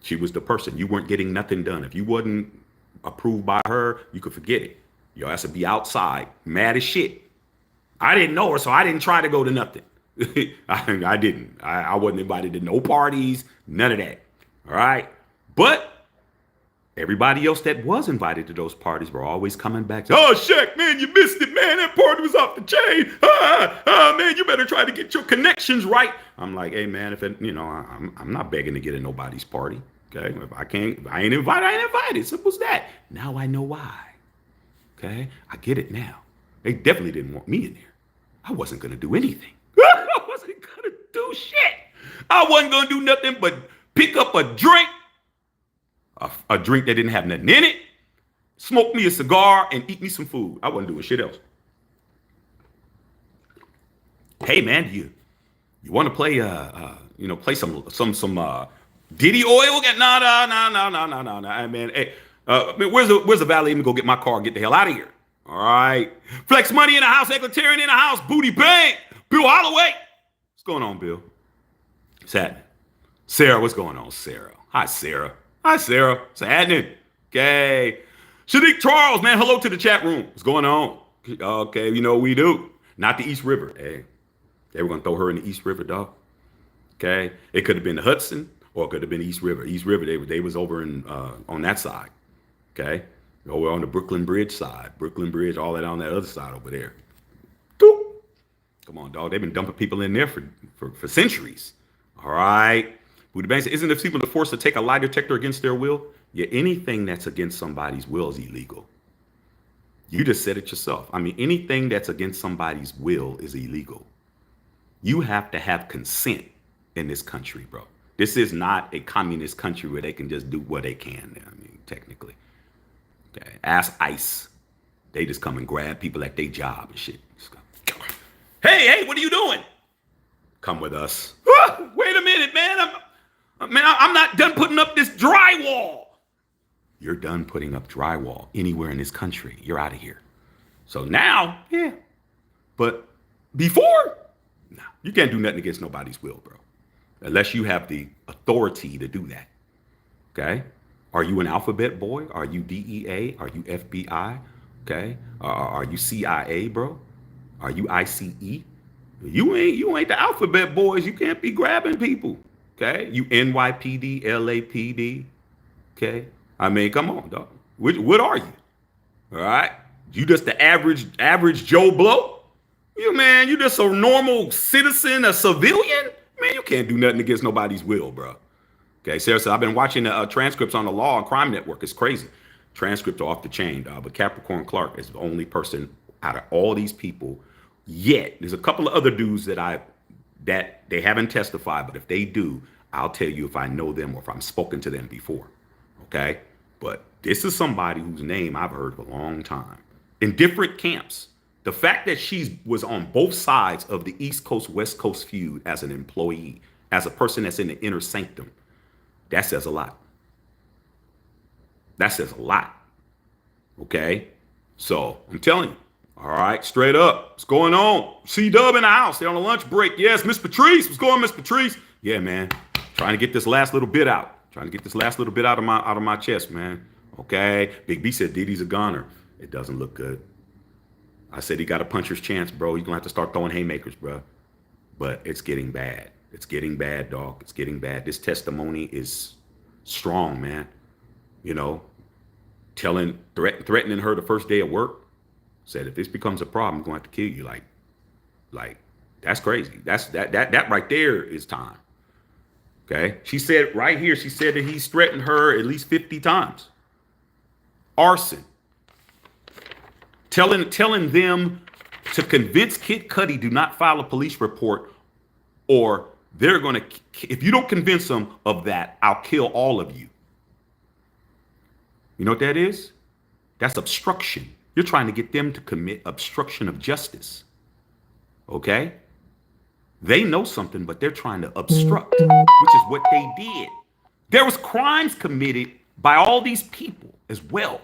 She was the person. You weren't getting nothing done. If you wasn't approved by her, you could forget it. Your ass would be outside, mad as shit. I didn't know her, so I didn't try to go to nothing. I didn't. I wasn't invited to no parties, none of that. All right. But everybody else that was invited to those parties were always coming back. Oh, Shaq, man, you missed it, man. That party was off the chain. Man, you better try to get your connections right. I'm like, hey, man, if it, I'm not begging to get in nobody's party. Okay. If I can't, if I ain't invited, I ain't invited. Simple as that. Now I know why. Okay. I get it now. They definitely didn't want me in there. I wasn't going to do anything. I wasn't going to do shit. I wasn't going to do nothing but pick up a drink, a drink that didn't have nothing in it, smoke me a cigar, and eat me some food. I wasn't doing shit else. Hey man, you want to play play some Diddy oil? No. Man, hey, where's the valet? Let me go get my car and get the hell out of here. All right. Flex money in the house, Equitarian in the house, booty bang. Bill Holloway. What's going on, Bill? What's happening? Sarah, what's going on, Sarah? Hi, Sarah. Hi, Sarah. What's happening? Okay. Shadiq Charles, man, hello to the chat room. What's going on? Okay, you know what we do. Not the East River. Hey, they were going to throw her in the East River, dog. Okay. It could have been the Hudson or it could have been East River. East River, they was over in on that side. Okay. Over on the Brooklyn Bridge side. Brooklyn Bridge, all that on that other side over there. Doop. Come on, dog. They've been dumping people in there for centuries. All right. Buddha Bang said, isn't it people forced to take a lie detector against their will? Yeah, anything that's against somebody's will is illegal. You just said it yourself. I mean, anything that's against somebody's will is illegal. You have to have consent in this country, bro. This is not a communist country where they can just do what they can. I mean, technically. Okay. Ask ICE. They just come and grab people at their job and shit. Hey, what are you doing? Come with us. Wait a minute, man. I'm not done putting up this drywall. You're done putting up drywall anywhere in this country. You're out of here. So now, yeah. But before, no, you can't do nothing against nobody's will, bro. Unless you have the authority to do that. Okay? Are you an alphabet boy? Are you DEA? Are you FBI? Okay? Are you CIA, bro? Are you ICE? You ain't the alphabet boys. You can't be grabbing people. Okay? You NYPD, LAPD. Okay? I mean, come on, dog. What are you? All right? You just the average Joe Blow? You just a normal citizen, a civilian? Man, you can't do nothing against nobody's will, bro. Okay, Sarah said, I've been watching the transcripts on the Law and Crime Network. It's crazy. Transcripts are off the chain, but Capricorn Clark is the only person out of all these people yet. There's a couple of other dudes that they haven't testified, but if they do, I'll tell you if I know them or if I'm spoken to them before. Okay? But this is somebody whose name I've heard for a long time. In different camps. The fact that she was on both sides of the East Coast, West Coast feud as an employee, as a person that's in the inner sanctum, that says a lot. That says a lot. Okay? So, I'm telling you. All right, straight up. What's going on? C-Dub in the house. They're on a lunch break. Yes, Miss Patrice. What's going on, Miss Patrice? Yeah, man. Trying to get this last little bit out. Trying to get this last little bit out of my chest, man. Okay? Big B said Diddy's a goner. It doesn't look good. I said he got a puncher's chance, bro. You're going to have to start throwing haymakers, bro. But it's getting bad. It's getting bad, dog. It's getting bad. This testimony is strong, man. Threatening her the first day of work. Said, if this becomes a problem, I'm going to have to kill you. Like, Like, that's crazy. That right there is time. Okay. She said right here, she said that he's threatened her at least 50 times. Arson. Telling them to convince Kid Cudi do not file a police report, or they're going to, if you don't convince them of that, I'll kill all of you. You know what that is? That's obstruction. You're trying to get them to commit obstruction of justice. Okay? They know something, but they're trying to obstruct, which is what they did. There was crimes committed by all these people as well.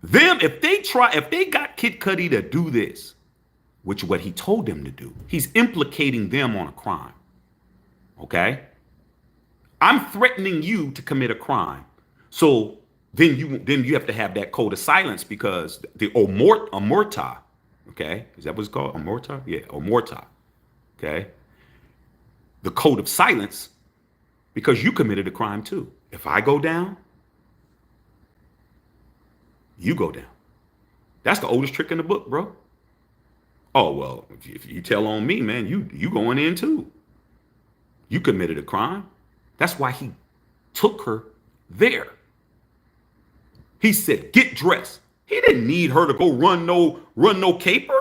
If they got Kid Cudi to do this, which is what he told them to do, he's implicating them on a crime. Okay? I'm threatening you to commit a crime. So then you have to have that code of silence, because the omorta, okay? Is that what it's called? Omorta? Yeah, omorta. Okay? The code of silence, because you committed a crime too. If I go down, you go down. That's the oldest trick in the book, bro. Oh, well, if you tell on me, man, you going in too. You committed a crime. That's why he took her there. He said, get dressed. He didn't need her to go run no caper.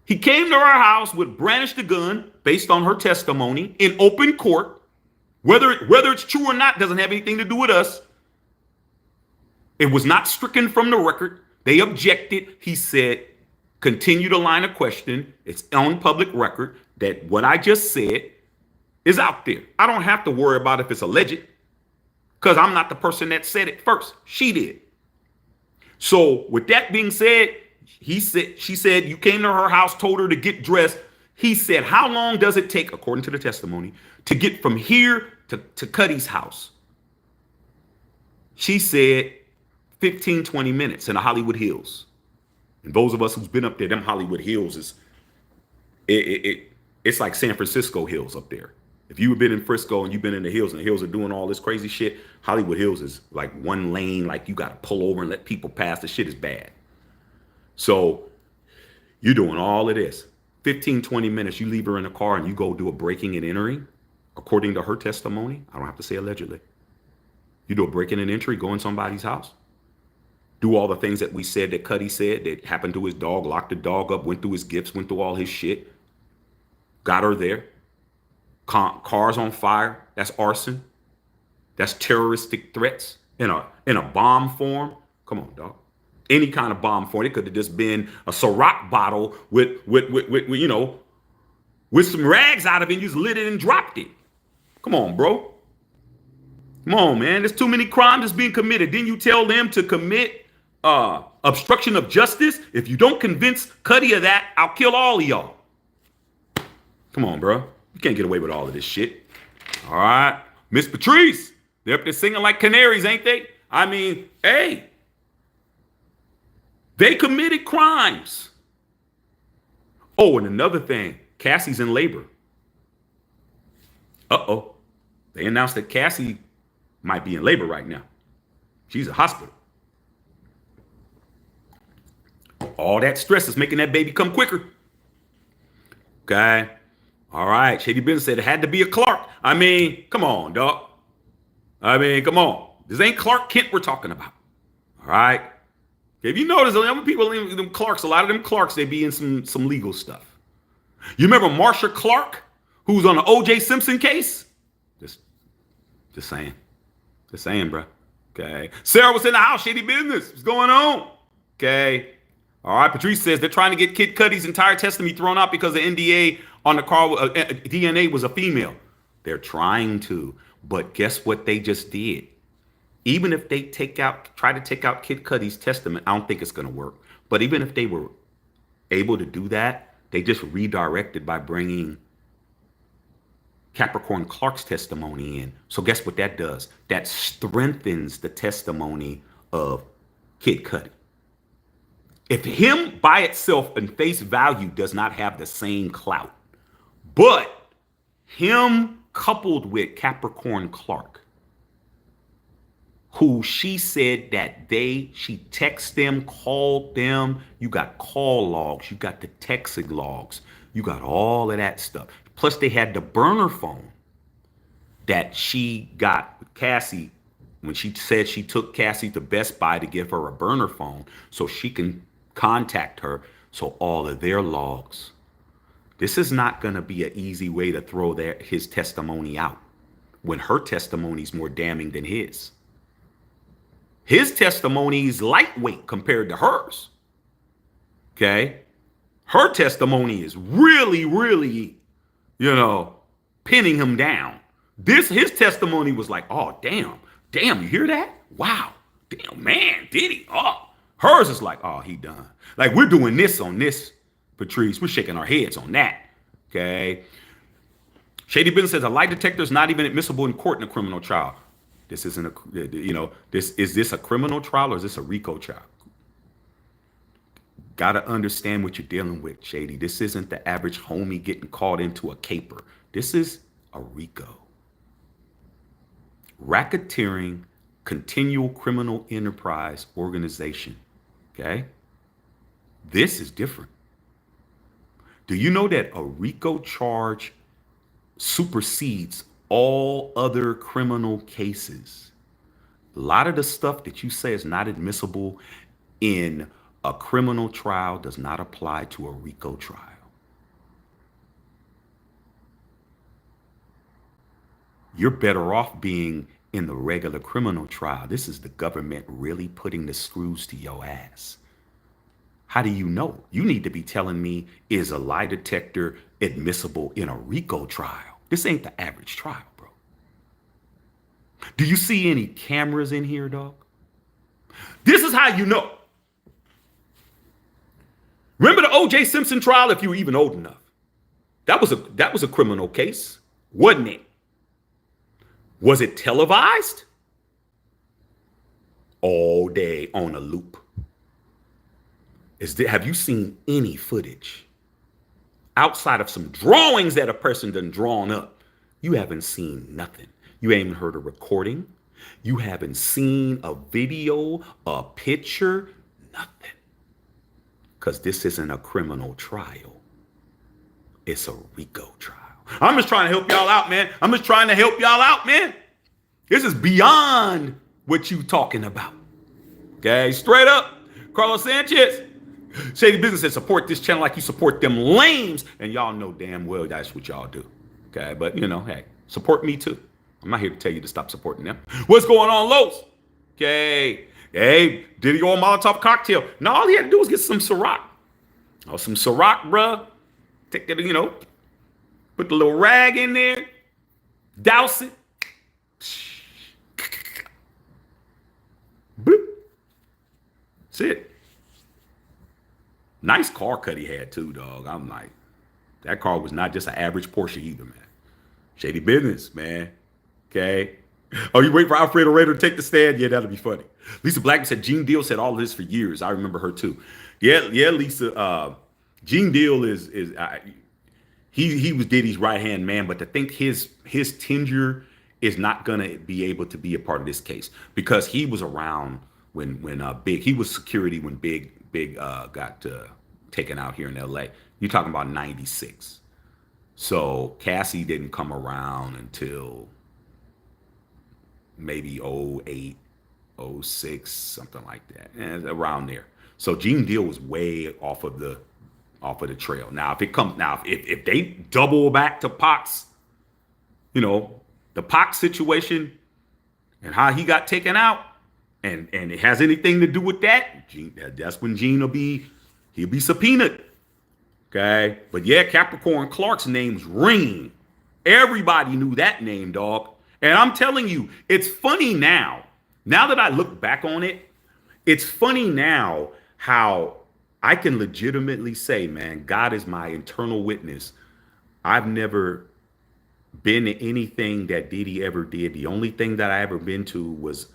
He came to her house with brandished a gun based on her testimony in open court. Whether it's true or not doesn't have anything to do with us. It was not stricken from the record. They objected. He said, continue the line of question. It's on public record that what I just said is out there. I don't have to worry about if it's alleged, because I'm not the person that said it first. She did. So with that being said, she said you came to her house, told her to get dressed. He said, how long does it take, according to the testimony, to get from here to Cudi's house? She said 15, 20 minutes in the Hollywood Hills. And those of us who's been up there, them Hollywood Hills is, it's like San Francisco Hills up there. If you've been in Frisco and you've been in the hills and the hills are doing all this crazy shit, Hollywood Hills is like one lane, like you got to pull over and let people pass. The shit is bad. So you're doing all of this. 15, 20 minutes, you leave her in the car and you go do a breaking and entering. According to her testimony, I don't have to say allegedly. You do a breaking and entry, go in somebody's house. Do all the things that we said that Cudi said that happened to his dog, locked the dog up, went through his gifts, went through all his shit. Got her there. Cars on fire. That's arson. That's terroristic threats in a bomb form. Come on, dog. Any kind of bomb form. It could have just been a Ciroc bottle with some rags out of it. And you just lit it and dropped it. Come on, bro. Come on, man. There's too many crimes that's being committed. Then you tell them to commit obstruction of justice. If you don't convince Cudi of that, I'll kill all of y'all. Come on, bro. You can't get away with all of this shit. All right. Miss Patrice, they're up there singing like canaries, ain't they? I mean, hey, they committed crimes. Oh, and another thing, Cassie's in labor. Uh-oh. They announced that Cassie might be in labor right now. She's in hospital. All that stress is making that baby come quicker. Okay. All right. Shady Business said it had to be a Clark. I mean, come on, dog. I mean, come on. This ain't Clark Kent we're talking about. All right. If you notice, them people, them Clarks, a lot of them Clarks, they be in some legal stuff. You remember Marsha Clark, who's on the O.J. Simpson case? Just saying. Just saying, bro. Okay. Sarah was in the house. Shady Business. What's going on? Okay. All right. Patrice says they're trying to get Kid Cudi's entire testimony thrown out because the NDA on the car DNA was a female. They're trying to, but guess what they just did? Even if they try to take out Kid Cudi's testament, I don't think it's going to work. But even if they were able to do that, they just redirected by bringing Capricorn Clark's testimony in. So guess what that does? That strengthens the testimony of Kid Cudi. If him by itself and face value does not have the same clout, but him coupled with Capricorn Clark, who she said that she texted them, called them. You got call logs, you got the texting logs, you got all of that stuff. Plus, they had the burner phone that she got with Cassie when she said she took Cassie to Best Buy to give her a burner phone so she can contact her. So all of their logs. This is not going to be an easy way to throw his testimony out when her testimony is more damning than his. His testimony is lightweight compared to hers. Okay? Her testimony is really, really, pinning him down. His testimony was like, oh, damn, you hear that? Wow, damn, man, did he? Oh, hers is like, oh, he done. Like, we're doing this on this, Patrice. We're shaking our heads on that. Okay? Shady Business says a lie detector is not even admissible in court in a criminal trial. This isn't is this a criminal trial or is this a RICO trial? Got to understand what you're dealing with, Shady. This isn't the average homie getting caught into a caper. This is a RICO. Racketeering, continual criminal enterprise organization. Okay? This is different. Do you know that a RICO charge supersedes all other criminal cases? A lot of the stuff that you say is not admissible in a criminal trial does not apply to a RICO trial. You're better off being in the regular criminal trial. This is the government really putting the screws to your ass. How do you know? You need to be telling me, is a lie detector admissible in a RICO trial? This ain't the average trial, bro. Do you see any cameras in here, dog? This is how you know. Remember the O.J. Simpson trial, if you were even old enough? That was a criminal case, wasn't it? Was it televised? All day on a loop. Have you seen any footage? Outside of some drawings that a person done drawn up, you haven't seen nothing. You ain't even heard a recording. You haven't seen a video, a picture, nothing. Because this isn't a criminal trial. It's a RICO trial. I'm just trying to help y'all out, man. This is beyond what you talking about. Okay, straight up. Carlos Sanchez. Shady Business says support this channel like you support them lames. And y'all know damn well that's what y'all do. Okay, but hey, support me too. I'm not here to tell you to stop supporting them. What's going on, Los? Okay. Hey, Diddy on Molotov cocktail. No, all he had to do was get some Ciroc. Oh, some Ciroc, bruh. Take that, put the little rag in there. Douse it. Boop. That's it. Nice car cut he had too, dog. I'm like, that car was not just an average Porsche either, man. Shady Business, man. Okay. Oh, you wait for Alfredo Raider to take the stand? Yeah, that'll be funny. Lisa Blackman said Gene Deal said all of this for years. I remember her too. Yeah, Lisa. Gene Deal he was Diddy's right hand man, but to think his tenure is not gonna be able to be a part of this case because he was around when Big, he was security when Big got taken out here in LA. You're talking about 96. So Cassie didn't come around until maybe 08, 06, something like that, and around there. So Gene Deal was way off of the trail. Now, if they double back to Pac's, the Pac situation and how he got taken out, and it has anything to do with that, that's when Gene he'll be subpoenaed. Okay, but yeah, Capricorn Clark's name's ringing. Everybody knew that name, dog. And I'm telling you, it's funny now. Now that I look back on it, it's funny now how I can legitimately say, man, God is my eternal witness. I've never been to anything that Diddy ever did. The only thing that I ever been to was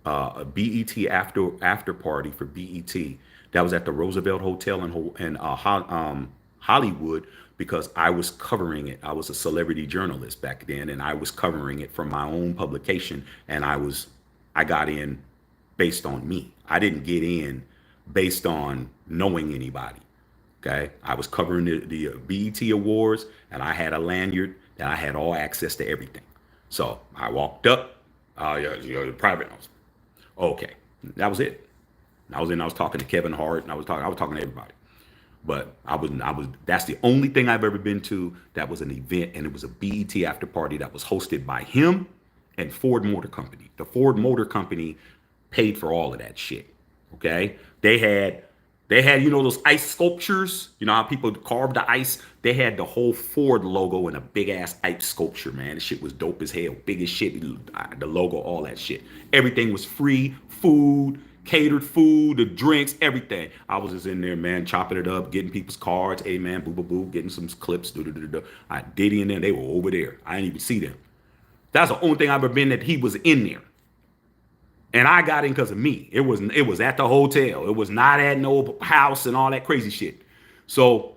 a BET after party for BET. That was at the Roosevelt Hotel in Hollywood, because I was covering it. I was a celebrity journalist back then, and I was covering it from my own publication, and I was I got in based on me. I didn't get in based on knowing anybody. Okay. I was covering the BET Awards, and I had a lanyard that I had all access to everything. So I walked up, yeah, private notes. Okay. That was it. I was talking to Kevin Hart, and I was talking to everybody. But that's the only thing I've ever been to that was an event, and it was a BET after party that was hosted by him and Ford Motor Company. The Ford Motor Company paid for all of that shit. Okay? They had, those ice sculptures, how people carved the ice. They had the whole Ford logo in a big ass ice sculpture, man. The shit was dope as hell. Big as shit. The logo, all that shit. Everything was free, food, catered food, the drinks, everything. I was just in there, man, chopping it up, getting people's cards. Hey, man, boo, boo, boo, getting some clips. Diddy and them, they were over there. I didn't even see them. That's the only thing I've ever been that he was in there. And I got in because of me. It was at the hotel. It was not at no house and all that crazy shit. So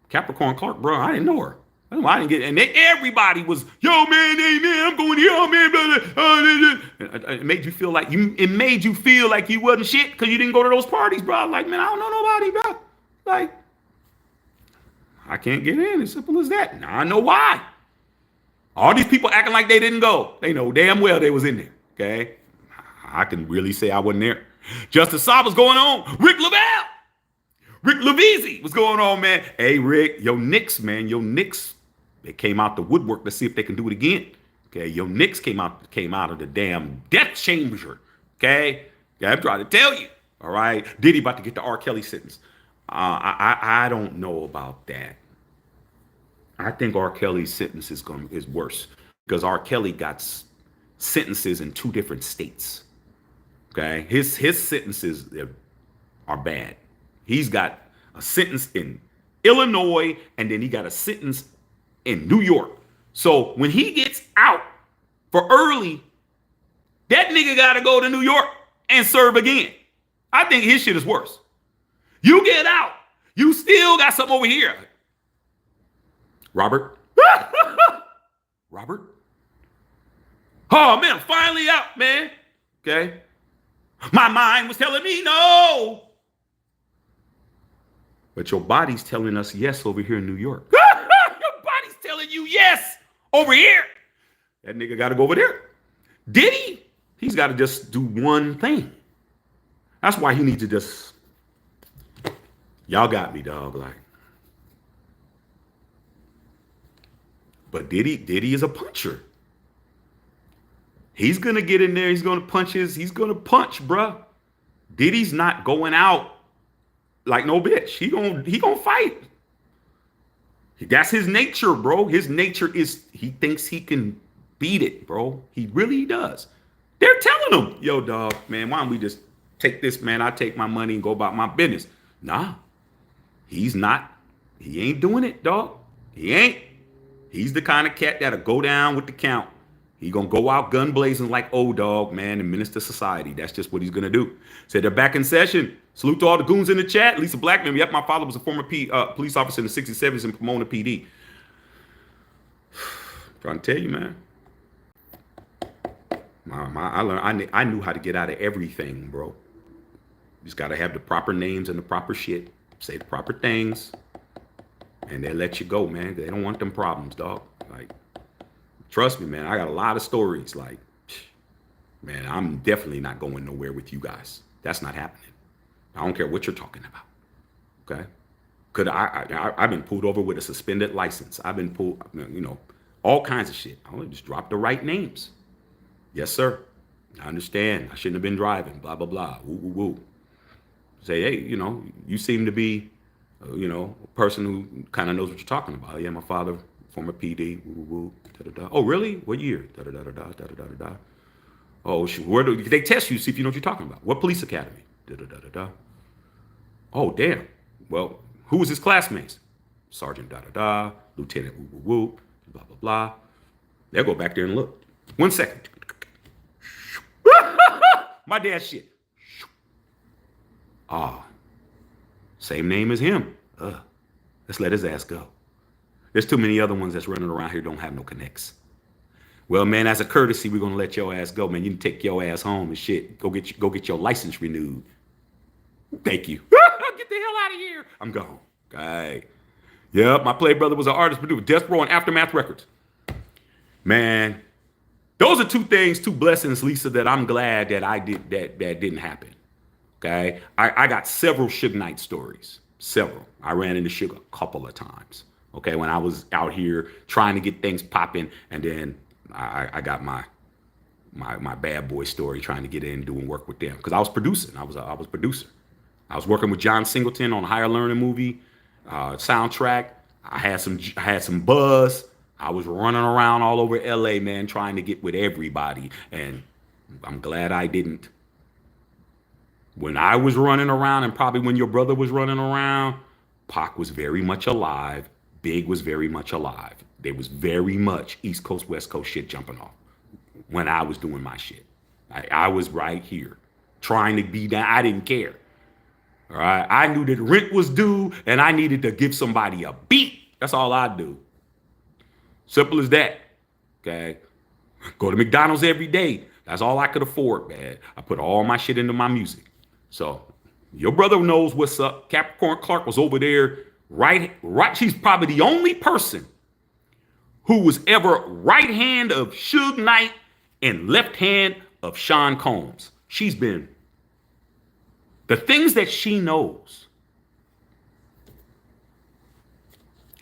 Capricorn Clark, bro, I didn't know her. I didn't get, and everybody was, yo, man, hey, man, I'm going here, oh, man, brother. It made you feel like you wasn't shit because you didn't go to those parties, bro. Like, man, I don't know nobody, bro. Like, I can't get in. As simple as that. Now I know why. All these people acting like they didn't go. They know damn well they was in there. Okay, I can really say I wasn't there. Justice Saab was going on. Rick Levisi was going on, man. Hey, Rick, your Knicks, man, they came out the woodwork to see if they can do it again. Okay, your Knicks came out of the damn death chamber. Okay, I'm trying to tell you. All right, Diddy about to get the R. Kelly sentence. I don't know about that. I think R. Kelly's sentence is worse because R. Kelly got sentences in 2 different states. Okay, his sentences are bad. He's got a sentence in Illinois, and then he got a sentence in New York. So when he gets out for early, that nigga got to go to New York and serve again. I think his shit is worse. You get out, you still got something over here. Robert? Robert? Oh, man, I'm finally out, man. Okay? My mind was telling me no. But your body's telling us yes over here in New York. Your body's telling you yes over here. That nigga got to go over there. Diddy, he's got to just do one thing. That's why he needs to just, y'all got me, dog. Like, but Diddy is a puncher. He's going to get in there. He's going to punch, bruh. Diddy's not going out like no bitch. He gonna fight. That's his nature, bro. His nature is he thinks he can beat it, bro. He really does. They're telling him, yo, dog, man, why don't we just take this, man? I take my money and go about my business. Nah, he's not. He ain't doing it, dog. He ain't. He's the kind of cat that'll go down with the count. He gonna go out gun blazing like old dog, man, and menace to society. That's just what he's gonna do. Said they're back in session. Salute to all the goons in the chat. Lisa Blackman, yep, my father was a former police officer in the 67s in Pomona PD. Trying to tell you, man. I knew how to get out of everything, bro. You just gotta have the proper names and the proper shit. Say the proper things, and they let you go, man. They don't want them problems, dog. Like, trust me, man. I got a lot of stories. Like, man, I'm definitely not going nowhere with you guys. That's not happening. I don't care what you're talking about. Okay? I've been pulled over with a suspended license. I've been pulled, all kinds of shit. I only just dropped the right names. Yes, sir. I understand. I shouldn't have been driving. Blah, blah, blah. Woo, woo, woo. Say, hey, you seem to be, a person who kind of knows what you're talking about. Yeah, my father, former PD. Woo, woo, woo. Da, da, da. Oh, really? What year? Da, da, da, da, da, da, da, da, da. Oh, where do they test you? See if you know what you're talking about. What police academy? Da, da, da, da, da. Oh, damn. Well, who was his classmates? Sergeant da da da, Lieutenant woo woo woo, blah blah blah. They'll go back there and look. 1 second. My dad's shit. Same name as him. Let's let his ass go. There's too many other ones that's running around here don't have no connects. Well, man, as a courtesy, we're gonna let your ass go, man. You can take your ass home and shit. Go get your license renewed. Thank you. Get the hell out of here. I'm gone. Okay. Yep, my play brother was an artist producer, Death Row and Aftermath Records. Man, those are two things, two blessings, Lisa, that I'm glad that I did that didn't happen. Okay. I got several Suge Knight stories. Several. I ran into Suge a couple of times. Okay, when I was out here trying to get things popping, and then I got my bad boy story trying to get in doing work with them because I was producing. I was a producer. I was working with John Singleton on a Higher Learning movie soundtrack. I had some buzz. I was running around all over LA, man, trying to get with everybody, and I'm glad I didn't. When I was running around, and probably when your brother was running around, Pac was very much alive. Big was very much alive. There was very much East Coast, West Coast shit jumping off when I was doing my shit. I was right here trying to be down. I didn't care. All right. I knew that rent was due and I needed to give somebody a beat. That's all I do. Simple as that. Okay. Go to McDonald's every day. That's all I could afford, man. I put all my shit into my music. So your brother knows what's up. Capricorn Clark was over there. Right. She's probably the only person who was ever right hand of Suge Knight and left hand of Sean Combs. She's been the things that she knows.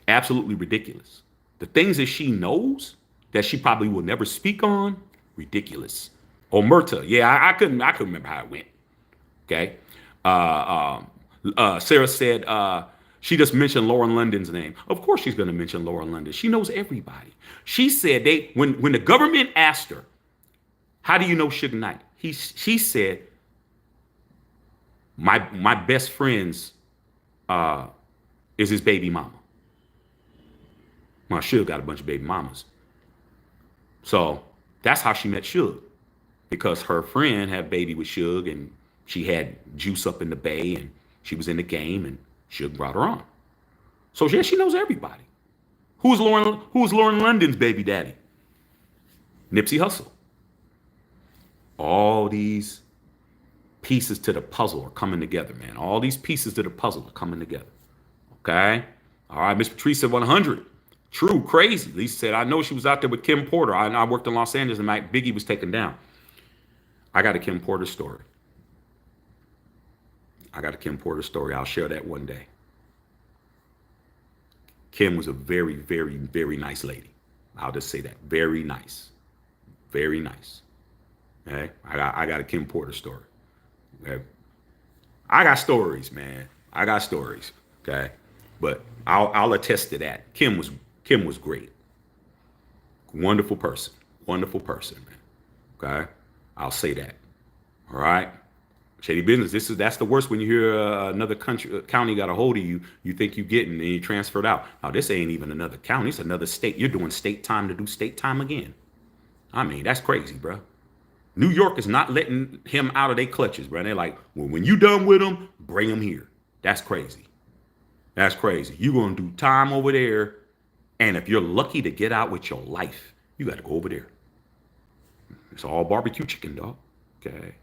Absolutely ridiculous. The things that she knows that she probably will never speak on. Ridiculous. Omerta. Yeah, I couldn't remember how it went. Okay. Sarah said, she just mentioned Lauren London's name. Of course she's going to mention Lauren London. She knows everybody. She said when the government asked her, how do you know Suge Knight? She said, my best friend's is his baby mama. Well, Suge got a bunch of baby mamas. So that's how she met Suge. Because her friend had a baby with Suge and she had juice up in the bay and she was in the game and Suge brought her on. So yeah, she knows everybody. Who's Lauren London's baby daddy? Nipsey Hussle. All these pieces to the puzzle are coming together, man. All these pieces to the puzzle are coming together. Okay? All right, Miss Patrice said 100. True, crazy. Lisa said, I know she was out there with Kim Porter. I worked in Los Angeles and Biggie was taken down. I got a Kim Porter story. I'll share that one day. Kim was a very, very, very nice lady. I'll just say that. Very nice. Very nice. Okay? I got a Kim Porter story. Okay? I got stories, man. I got stories. Okay? But I'll attest to that. Kim was great. Wonderful person. Wonderful person, man. Okay? I'll say that. All right? Shady business. That's the worst when you hear another county got a hold of you. You think you getting and you transferred out. Now this ain't even another county. It's another state. You're doing state time to do state time again. I mean, that's crazy, bro. New York is not letting him out of their clutches, bro. They're like, well, when you done with him, bring him here. That's crazy. That's crazy. You're gonna do time over there, and if you're lucky to get out with your life, you got to go over there. It's all barbecue chicken, dog. Okay.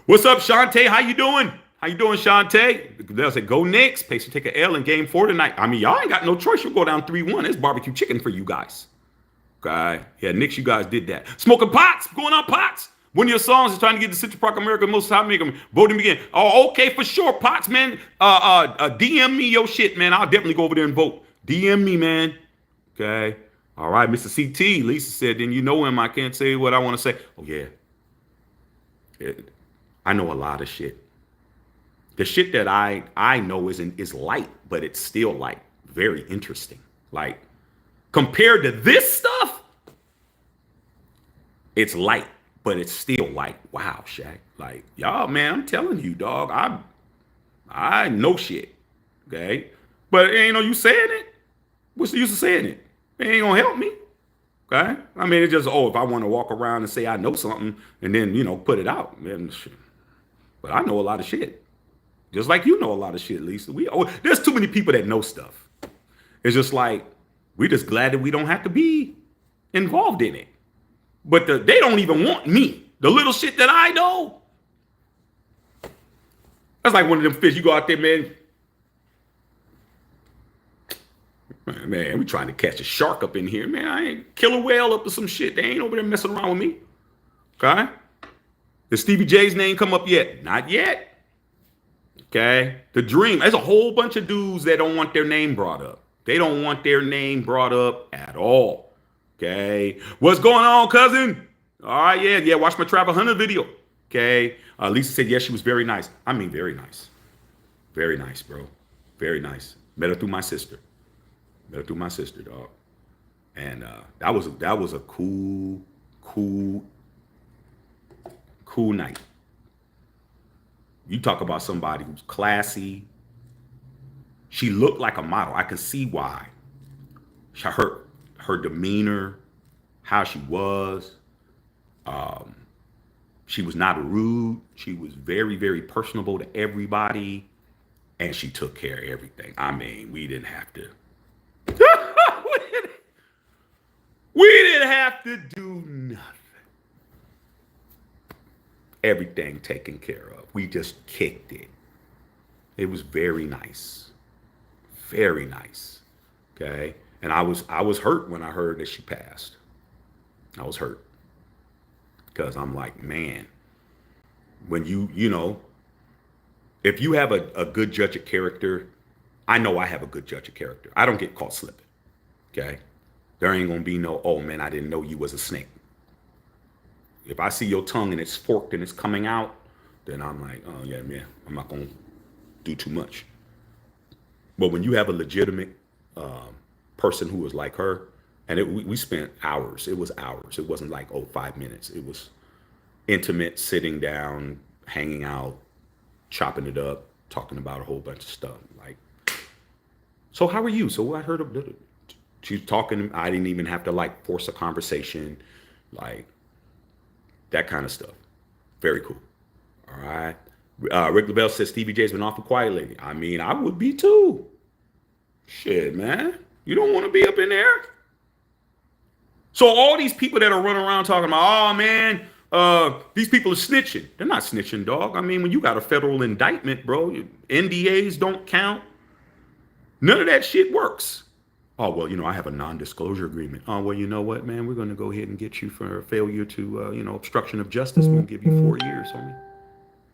What's up, Shantae? How you doing? How you doing, Shantae? They'll say, go Knicks. Pacers take an L in game 4 tonight. I mean, y'all ain't got no choice. You'll go down 3-1. It's barbecue chicken for you guys. Okay. Yeah, Knicks, you guys did that. Smoking pots. Going on pots. One of your songs is trying to get the Central Park America most hot maker. Voting begin. Oh, okay, for sure. Pots, man. DM me your shit, man. I'll definitely go over there and vote. DM me, man. Okay. All right, Mr. CT. Lisa said, then you know him. I can't say what I want to say. Oh, yeah. I know a lot of shit. The shit that I know is light, but it's still like very interesting. Like compared to this stuff, it's light, but it's still like, wow, Shaq. Like, y'all, man, I'm telling you, dog, I know shit. Okay. But it ain't no you saying it. What's the use of saying it? It ain't gonna help me. Okay. I mean, it's just, if I want to walk around and say I know something and then, put it out, man. But I know a lot of shit. Just like you know a lot of shit, Lisa. There's too many people that know stuff. It's just like, we're just glad that we don't have to be involved in it. But they don't even want me. The little shit that I know. That's like one of them fish. You go out there, man. Man, we trying to catch a shark up in here, man. I ain't kill a whale up to some shit. They ain't over there messing around with me. Okay? Did Stevie J's name come up yet? Not yet. Okay? The Dream. There's a whole bunch of dudes that don't want their name brought up. They don't want their name brought up at all. Okay? What's going on, cousin? All right, yeah. Watch my Travel Hunter video. Okay? Lisa said, yes, she was very nice. I mean, very nice. Very nice, bro. Very nice. Met her through my sister. Dog. And that was a cool night. You talk about somebody who's classy. She looked like a model. I can see why. Her demeanor, how she was. She was not rude. She was very, very personable to everybody. And she took care of everything. I mean, we didn't have to. We didn't have to do nothing. Everything taken care of. We just kicked it. It was very nice. Very nice. Okay. And I was hurt when I heard that she passed. I was hurt. Because I'm like, man, when you know, if you have a good judge of character, I know I have a good judge of character. I don't get caught slipping. Okay. There ain't gonna be no, oh man, I didn't know you was a snake. If I see your tongue and it's forked and it's coming out, then I'm like, oh yeah, man, I'm not gonna do too much. But when you have a legitimate person who was like her, and we spent hours. It was hours. It wasn't like 5 minutes. It was intimate, sitting down, hanging out, chopping it up, talking about a whole bunch of stuff. Like, so how are you? So I heard of she's talking. I didn't even have to like force a conversation, like that kind of stuff. Very cool. All right. Rick LaBelle says Stevie J's been awful quiet lately. I mean, I would be too. Shit, man. You don't want to be up in there. So all these people that are running around talking about, oh man, these people are snitching. They're not snitching, dog. I mean, when you got a federal indictment, bro, NDAs don't count. None of that shit works. Oh, well, you know, I have a non-disclosure agreement. Oh, well, you know what, man? We're going to go ahead and get you for failure to, obstruction of justice. We'll give you 4 years, homie.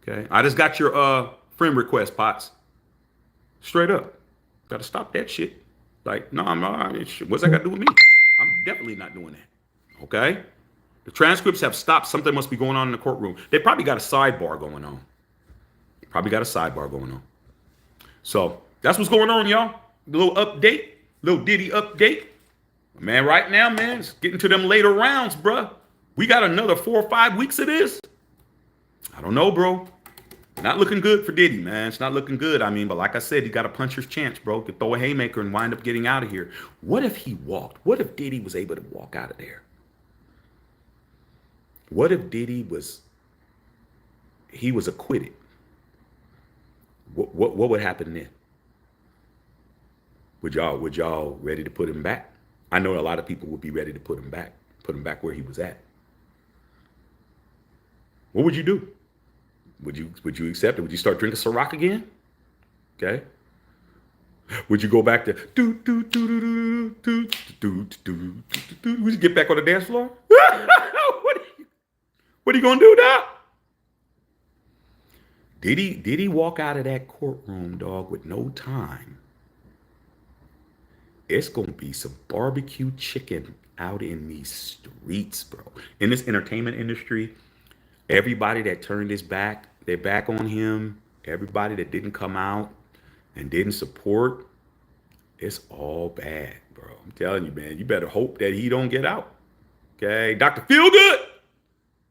Okay. I just got your friend request, Potts. Straight up. Got to stop that shit. Like, no, I'm not. What's that got to do with me? I'm definitely not doing that. Okay? The transcripts have stopped. Something must be going on in the courtroom. They probably got a sidebar going on. So that's what's going on, y'all. A little update. Little Diddy update. Man, right now, man, it's getting to them later rounds, bruh. We got another 4 or 5 weeks of this. I don't know, bro. Not looking good for Diddy, man. It's not looking good. I mean, but like I said, he got a puncher's chance, bro. Could throw a haymaker and wind up getting out of here. What if he walked? What if Diddy was able to walk out of there? What if Diddy was acquitted? What would happen then? Would y'all ready to put him back? I know a lot of people would be ready to put him back where he was at. What would you do? Would you accept it? Would you start drinking Ciroc again? Okay. Would you go back to would you get back on the dance floor? What are you gonna do now? Did he walk out of that courtroom, dog, with no time? It's gonna be some barbecue chicken out in these streets, bro. In this entertainment industry, everybody that turned their back on him, everybody that didn't come out and didn't support, it's all bad, bro. I'm telling you, man, you better hope that he don't get out. Okay, Dr. Feelgood.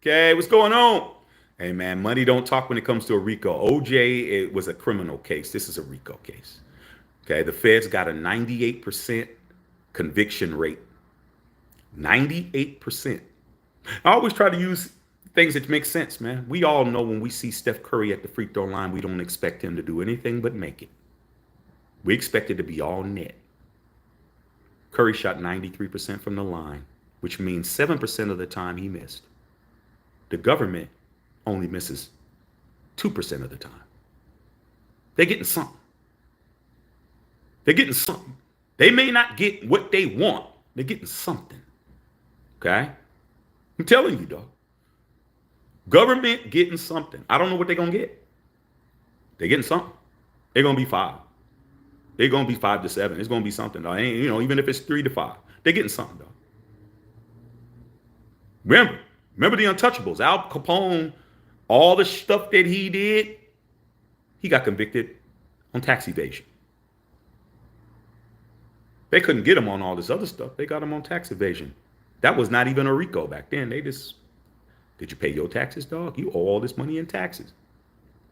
Okay, what's going on? Hey, man, money don't talk when it comes to a RICO. OJ, it was a criminal case. This is a RICO case. Okay, the feds got a 98% conviction rate. 98%. I always try to use things that make sense, man. We all know when we see Steph Curry at the free throw line, we don't expect him to do anything but make it. We expect it to be all net. Curry shot 93% from the line. which means 7% of the time he missed. The government only misses 2% of the time. They're getting something. They're getting something. They may not get what they want. They're getting something. Okay? I'm telling you, dog. Government getting something. I don't know what they're going to get. They're getting something. They're going to be 5. They're going to be 5 to 7. It's going to be something, dog. You know, even if it's 3 to 5, they're getting something, dog. Remember the Untouchables. Al Capone, all the stuff that he did, he got convicted on tax evasion. They couldn't get him on all this other stuff. They got him on tax evasion. That was not even a RICO back then. They just, did you pay your taxes, dog? You owe all this money in taxes.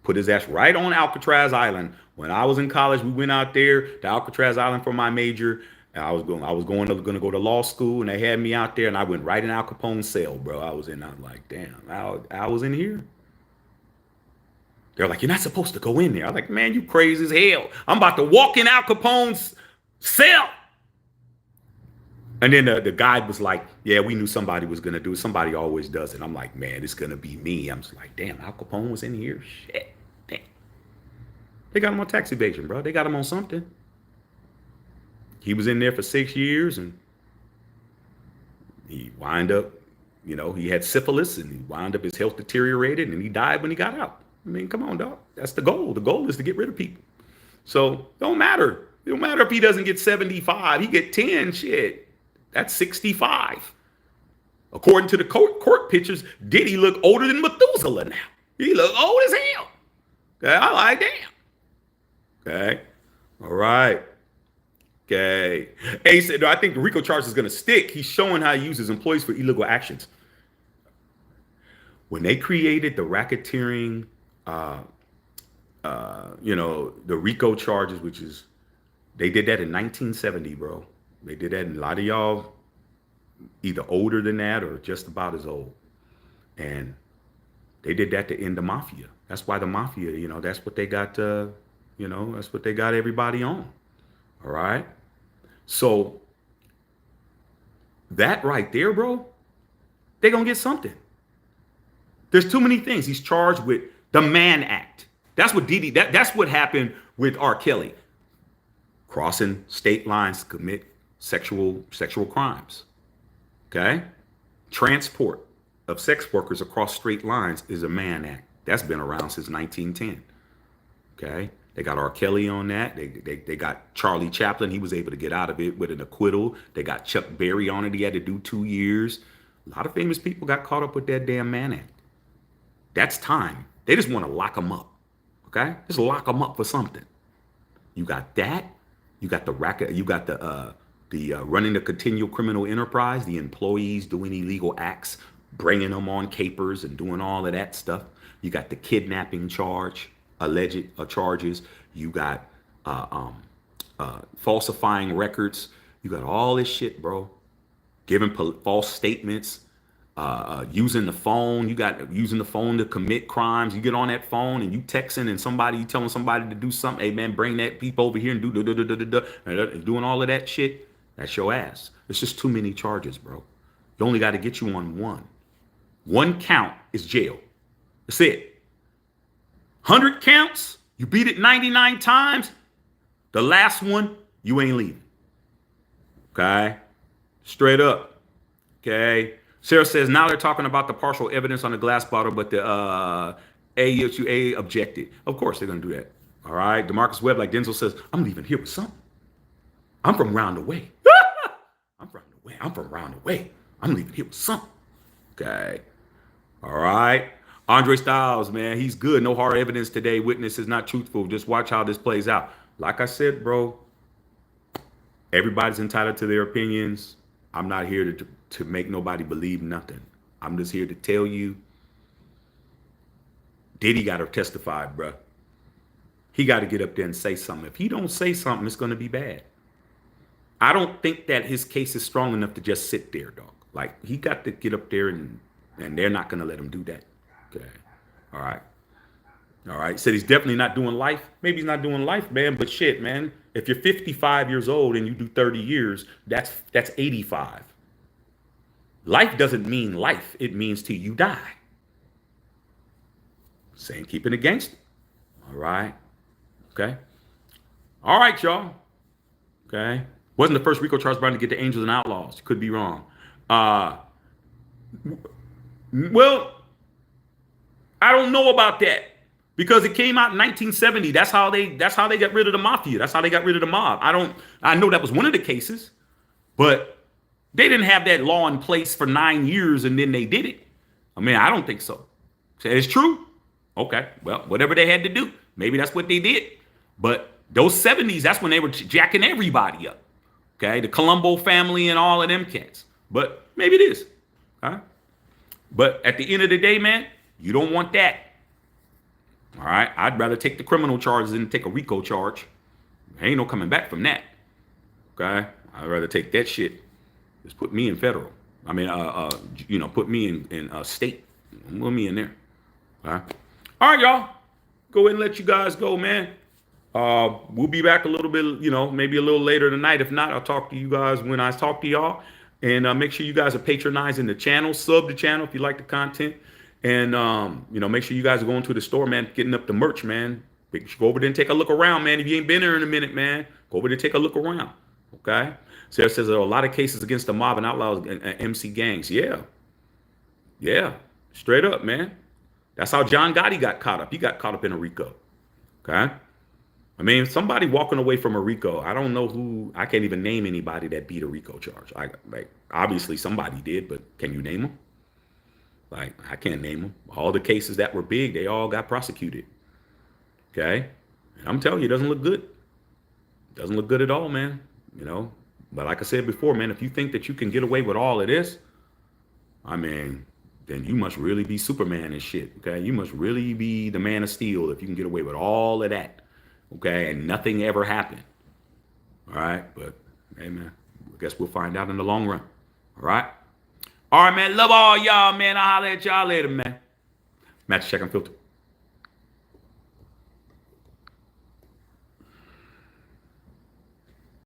Put his ass right on Alcatraz Island. When I was in college, we went out there to Alcatraz Island for my major. And I was going to go to law school, and they had me out there, and I went right in Al Capone's cell, bro. I was like, damn, I was in here. They're like, you're not supposed to go in there. I was like, man, you crazy as hell. I'm about to walk in Al Capone's cell. And then the guy was like, yeah, we knew somebody was going to do it. Somebody always does it. I'm like, man, it's going to be me. I'm just like, damn, Al Capone was in here? Shit. Damn. They got him on tax evasion, bro. They got him on something. He was in there for 6 years, and he wind up, you know, he had syphilis, and he wound up, his health deteriorated, and he died when he got out. I mean, come on, dog. That's the goal. The goal is to get rid of people. So don't matter. It don't matter if he doesn't get 75. He get 10, shit. That's 65. According to the court pictures, Diddy look older than Methuselah now. He look old as hell. Okay, I like, damn. Okay. All right. Okay. A said, no, I think the RICO charge is going to stick. He's showing how he uses employees for illegal actions. When they created the racketeering, you know, the RICO charges, which is, they did that in 1970, bro. They did that, and a lot of y'all either older than that or just about as old. And they did that to end the mafia. That's why the mafia, you know, that's what they got, you know, that's what they got everybody on. All right. So that right there, bro, they're going to get something. There's too many things. He's charged with the Mann Act. That's what Diddy, that's what happened with R. Kelly. Crossing state lines to commit sexual crimes. Okay. Transport of sex workers across state lines is a Mann Act. That's been around since 1910. Okay. They got R. Kelly on that. They got Charlie Chaplin. He was able to get out of it with an acquittal. They got Chuck Berry on it. He had to do 2 years. A lot of famous people got caught up with that damn Mann Act. That's time. They just want to lock them up. Okay? Just lock them up for something. You got that. You got the racket. You got the running the continual criminal enterprise, the employees doing illegal acts, bringing them on capers and doing all of that stuff. You got the kidnapping charge. Alleged charges. You got falsifying records. You got all this shit, bro. Giving false statements, using the phone. You got using the phone to commit crimes. You get on that phone and you texting and you telling somebody to do something. Hey man, bring that people over here and doing all of that shit. That's your ass. It's just too many charges, bro. You only got to get you on one. One count is jail. That's it. 100 counts, you beat it 99 times. The last one, you ain't leaving. Okay? Straight up. Okay? Sarah says, now they're talking about the partial evidence on the glass bottle, but the AUA objected. Of course they're going to do that. All right? DeMarcus Webb, like Denzel says, I'm leaving here with something. I'm from round the way. I'm from round the way. I'm leaving here with something. Okay? All right? Andre Styles, man, he's good. No hard evidence today. Witness is not truthful. Just watch how this plays out. Like I said, bro, everybody's entitled to their opinions. I'm not here to make nobody believe nothing. I'm just here to tell you, Diddy got to testify, bro. He got to get up there and say something. If he don't say something, it's going to be bad. I don't think that his case is strong enough to just sit there, dog. Like, he got to get up there, and they're not going to let him do that. Okay. All right. All right. Said he's definitely not doing life. Maybe he's not doing life, man. But shit, man. If you're 55 years old and you do 30 years, that's 85. Life doesn't mean life. It means till you die. Same keeping it gangster. All right. Okay. All right, y'all. Okay. Wasn't the first RICO charge brought to get the Angels and Outlaws. Could be wrong. Well, I don't know about that because it came out in 1970. That's how they got rid of the mafia. That's how they got rid of the mob. I know that was one of the cases, but they didn't have that law in place for 9 years and then they did it. I mean, I don't think so. It's true. Okay. Well, whatever they had to do, maybe that's what they did. But those 70s, that's when they were jacking everybody up. Okay. The Colombo family and all of them cats. But maybe it is. Huh? But at the end of the day, man, you don't want that. All right. I'd rather take the criminal charges than take a RICO charge. There ain't no coming back from that. Okay. I'd rather take that shit. Just put me in federal. I mean, put me in state. Put me in there. All right, y'all. Go ahead and let you guys go, man. We'll be back a little bit, maybe a little later tonight. If not, I'll talk to you guys when I talk to y'all. And make sure you guys are patronizing the channel. Sub the channel if you like the content. And, make sure you guys are going to the store, man, getting up the merch, man. Go over there and take a look around, man. If you ain't been there in a minute, man, go over there and take a look around. Okay? Sarah says there are a lot of cases against the mob and outlaws and MC gangs. Yeah. Yeah. Straight up, man. That's how John Gotti got caught up. He got caught up in a RICO. Okay? I mean, somebody walking away from a RICO, I don't know who, I can't even name anybody that beat a RICO charge. Obviously somebody did, but can you name them? I can't name them. All the cases that were big, they all got prosecuted. Okay? And I'm telling you, it doesn't look good. It doesn't look good at all, man. But like I said before, man, if you think that you can get away with all of this, I mean, then you must really be Superman and shit, okay? You must really be the Man of Steel if you can get away with all of that, okay? And nothing ever happened, all right? But, hey, man, I guess we'll find out in the long run, all right? All right, man, love all y'all, man. I'll holler at y'all later, man. Match check and filter.